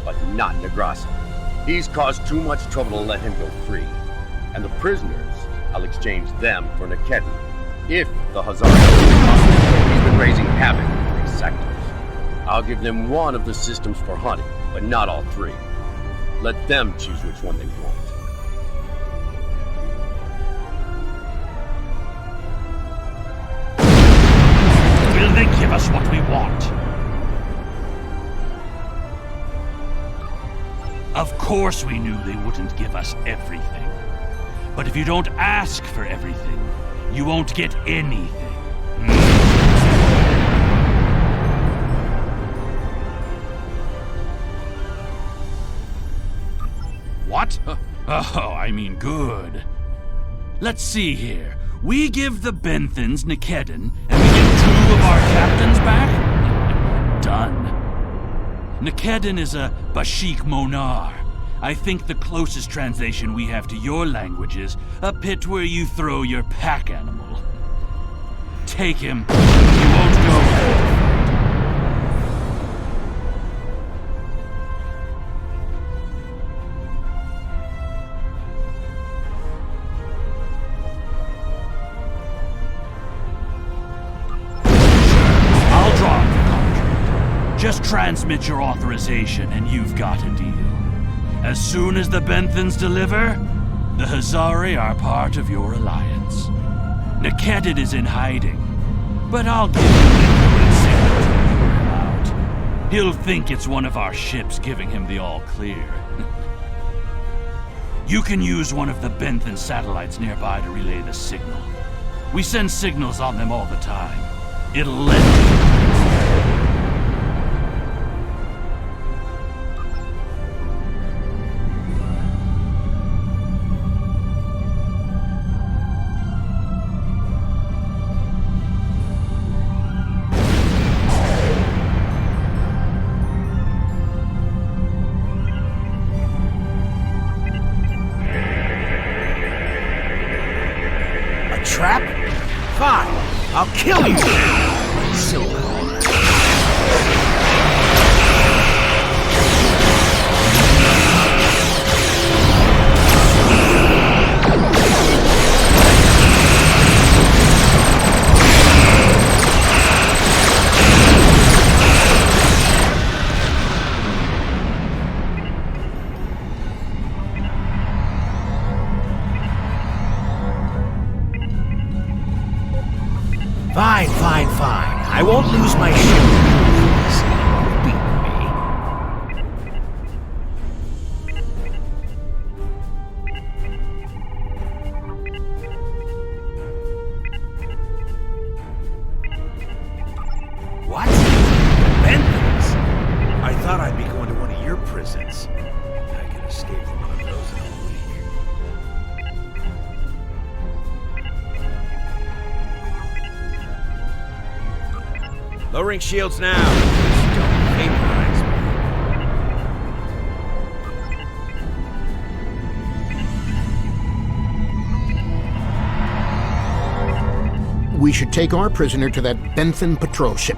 but not Negrasa. He's caused too much trouble to let him go free. And the prisoners, I'll exchange them for Niken. If the Hazard he's been raising havoc in these sectors. I'll give them one of the systems for hunting, but not all three. Let them choose which one they want. Will they give us what we want? Of course we knew they wouldn't give us everything. But if you don't ask for everything, you won't get anything. What? Oh, I mean good. Let's see here. We give the Benthans Nikedon, and we get 2 of our captains back? Done. Nikedon is a Bashik Monar. I think the closest translation we have to your language is a pit where you throw your pack animal. Take him. You won't go there. Just transmit your authorization and you've got a deal. As soon as the Benthans deliver, the Hazari are part of your alliance. Nikedon is in hiding, but I'll give him a signal to lure him out. He'll think it's one of our ships giving him the all clear. You can use one of the Benthan satellites nearby to relay the signal. We send signals on them all the time. It'll let you. Trap? Fine. I'll kill you! Silver. Fine. I won't lose my ship. What? Benthans? I thought I'd be going to one of your prisons. I can escape from one of those in a week. Lowering shields now. Don't vaporize me. We should take our prisoner to that Benthan patrol ship.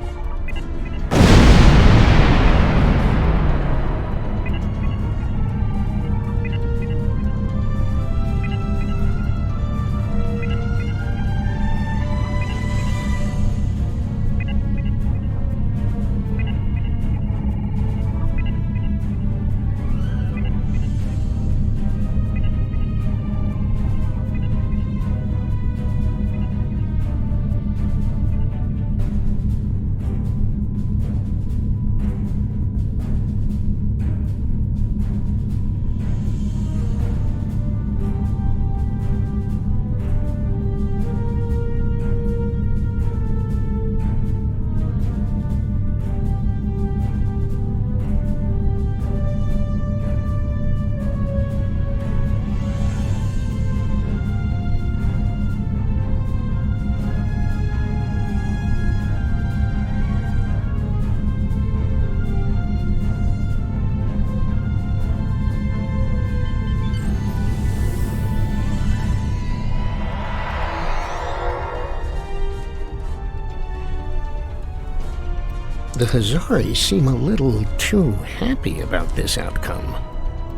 The Hazari seem a little too happy about this outcome.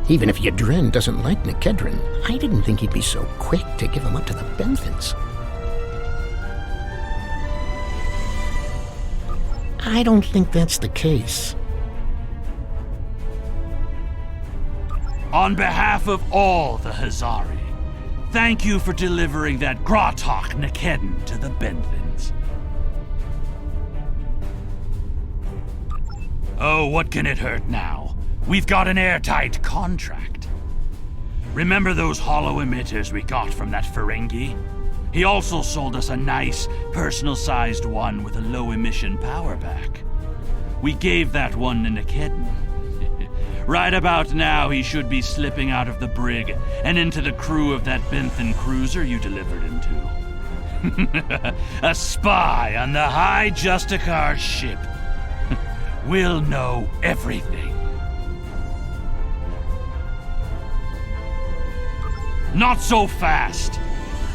Even if Yadren doesn't like Nikedren, I didn't think he'd be so quick to give him up to the Benthans. I don't think that's the case. On behalf of all the Hazari, thank you for delivering that Gratok Nikedden to the Benthans. Oh, what can it hurt now? We've got an airtight contract. Remember those hollow emitters we got from that Ferengi? He also sold us a nice, personal-sized one with a low-emission power pack. We gave that one to Nikedden. Right about now, he should be slipping out of the brig and into the crew of that Benthan cruiser you delivered him to. A spy on the High Justicar ship. We'll know everything. Not so fast.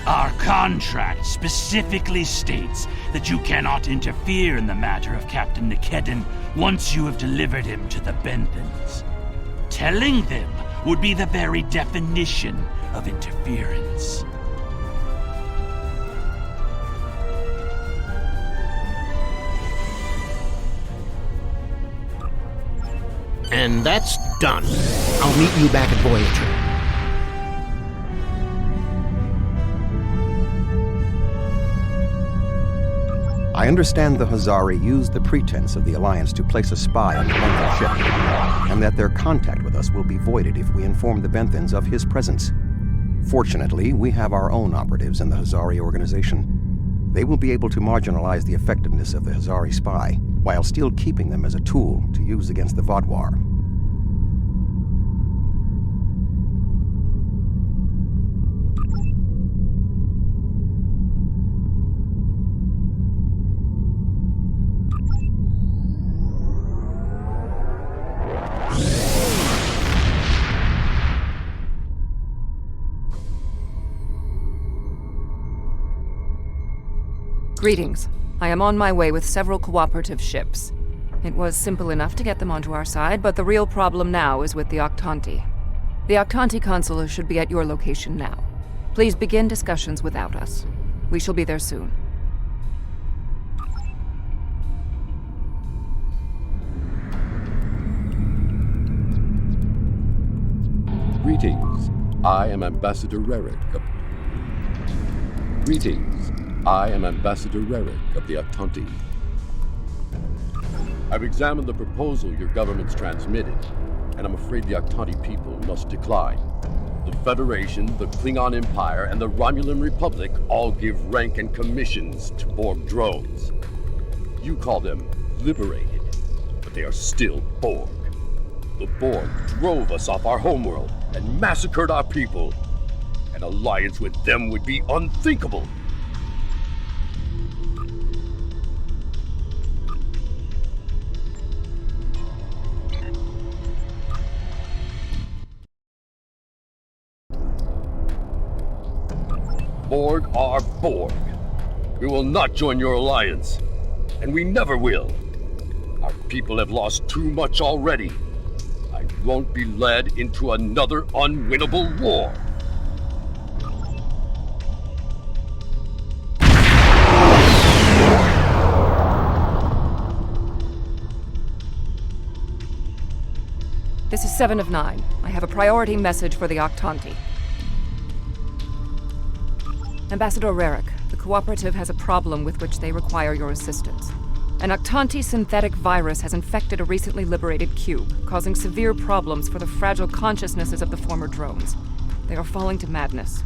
Our contract specifically states that you cannot interfere in the matter of Captain Nikedden once you have delivered him to the Benthans. Telling them would be the very definition of interference. And that's done. I'll meet you back at Voyager. I understand the Hazari used the pretense of the Alliance to place a spy on the Benthan ship, and that their contact with us will be voided if we inform the Benthans of his presence. Fortunately, we have our own operatives in the Hazari organization. They will be able to marginalize the effectiveness of the Hazari spy, while still keeping them as a tool to use against the Vodwar. Greetings. I am on my way with several cooperative ships. It was simple enough to get them onto our side, but the real problem now is with the Octanti. The Octanti consular should be at your location now. Please begin discussions without us. We shall be there soon. Greetings. I am Ambassador Rerick. Greetings. I am Ambassador Rerick of the Octanti. I've examined the proposal your government's transmitted, and I'm afraid the Octanti people must decline. The Federation, the Klingon Empire, and the Romulan Republic all give rank and commissions to Borg drones. You call them liberated, but they are still Borg. The Borg drove us off our homeworld and massacred our people. An alliance with them would be unthinkable. Borg are Borg. We will not join your alliance, and we never will. Our people have lost too much already. I won't be led into another unwinnable war. This is 7 of 9. I have a priority message for the Octanti. Ambassador Rerick, the Cooperative has a problem with which they require your assistance. An Octanti synthetic virus has infected a recently liberated cube, causing severe problems for the fragile consciousnesses of the former drones. They are falling to madness.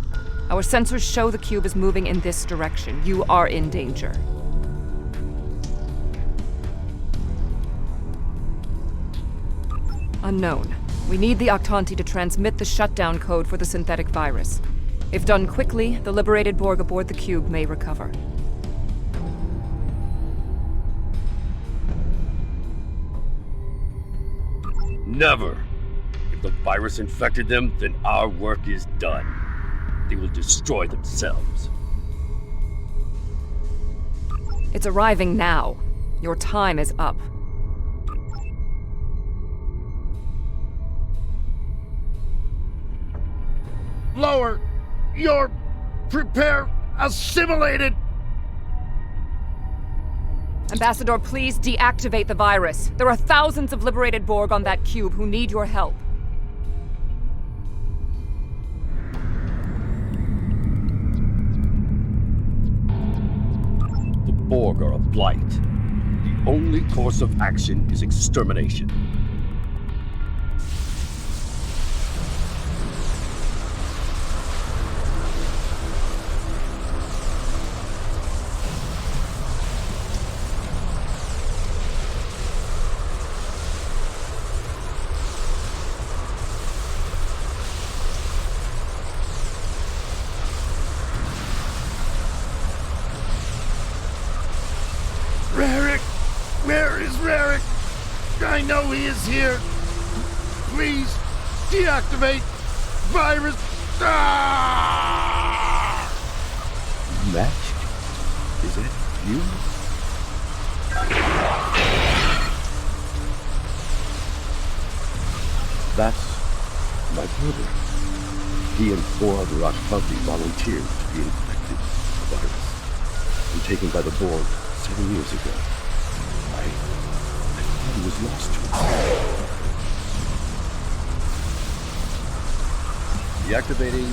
Our sensors show the cube is moving in this direction. You are in danger. Unknown. We need the Octanti to transmit the shutdown code for the synthetic virus. If done quickly, the liberated Borg aboard the cube may recover. Never. If the virus infected them, then our work is done. They will destroy themselves. It's arriving now. Your time is up. lower. You're assimilated. Ambassador, please deactivate the virus. There are thousands of liberated Borg on that cube who need your help. The Borg are a blight. The only course of action is extermination. I know he is here. Please, deactivate virus. Match? Is it you? That's my brother. He and 4 other Akvanti volunteered to be infected with the virus and taken by the Borg 7 years ago. He was lost to us. Deactivating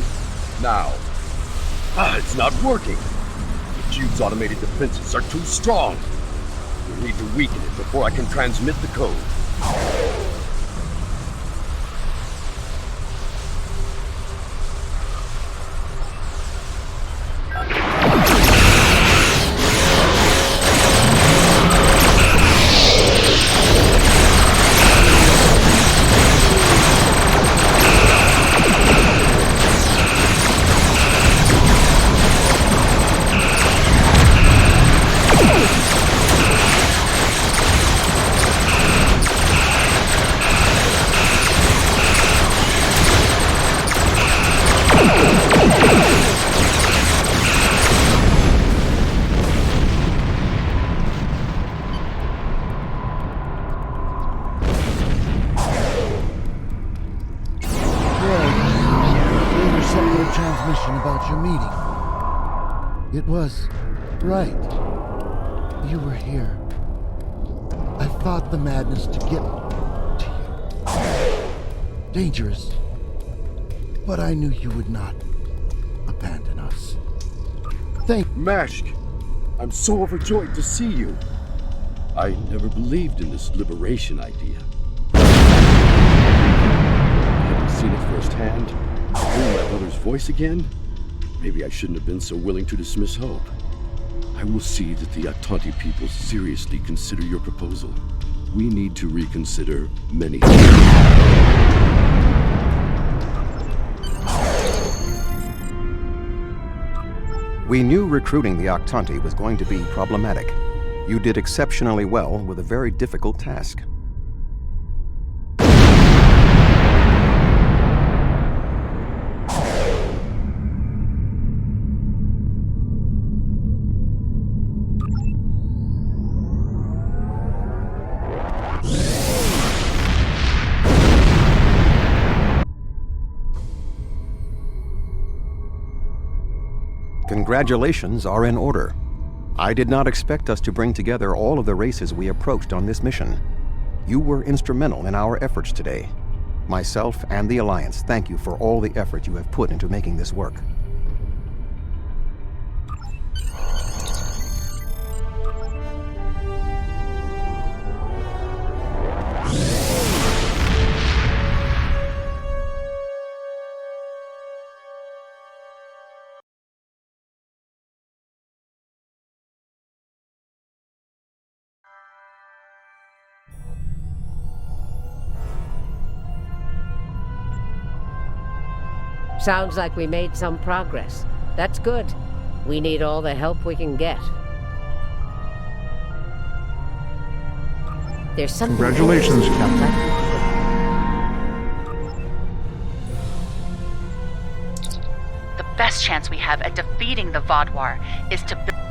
now. It's not working. The cube's automated defenses are too strong. We need to weaken it before I can transmit the code. It was right. You were here. I fought the madness to get to you. Dangerous. But I knew you would not abandon us. Mashk, I'm so overjoyed to see you. I never believed in this liberation idea. Having seen it firsthand, hearing my brother's voice again, maybe I shouldn't have been so willing to dismiss hope. I will see that the Akvanti people seriously consider your proposal. We need to reconsider many things. We knew recruiting the Akvanti was going to be problematic. You did exceptionally well with a very difficult task. Congratulations are in order. I did not expect us to bring together all of the races we approached on this mission. You were instrumental in our efforts today. Myself and the Alliance thank you for all the effort you have put into making this work. Sounds like we made some progress. That's good. We need all the help we can get. There's something... Congratulations, Captain. The best chance we have at defeating the Vodwar is to...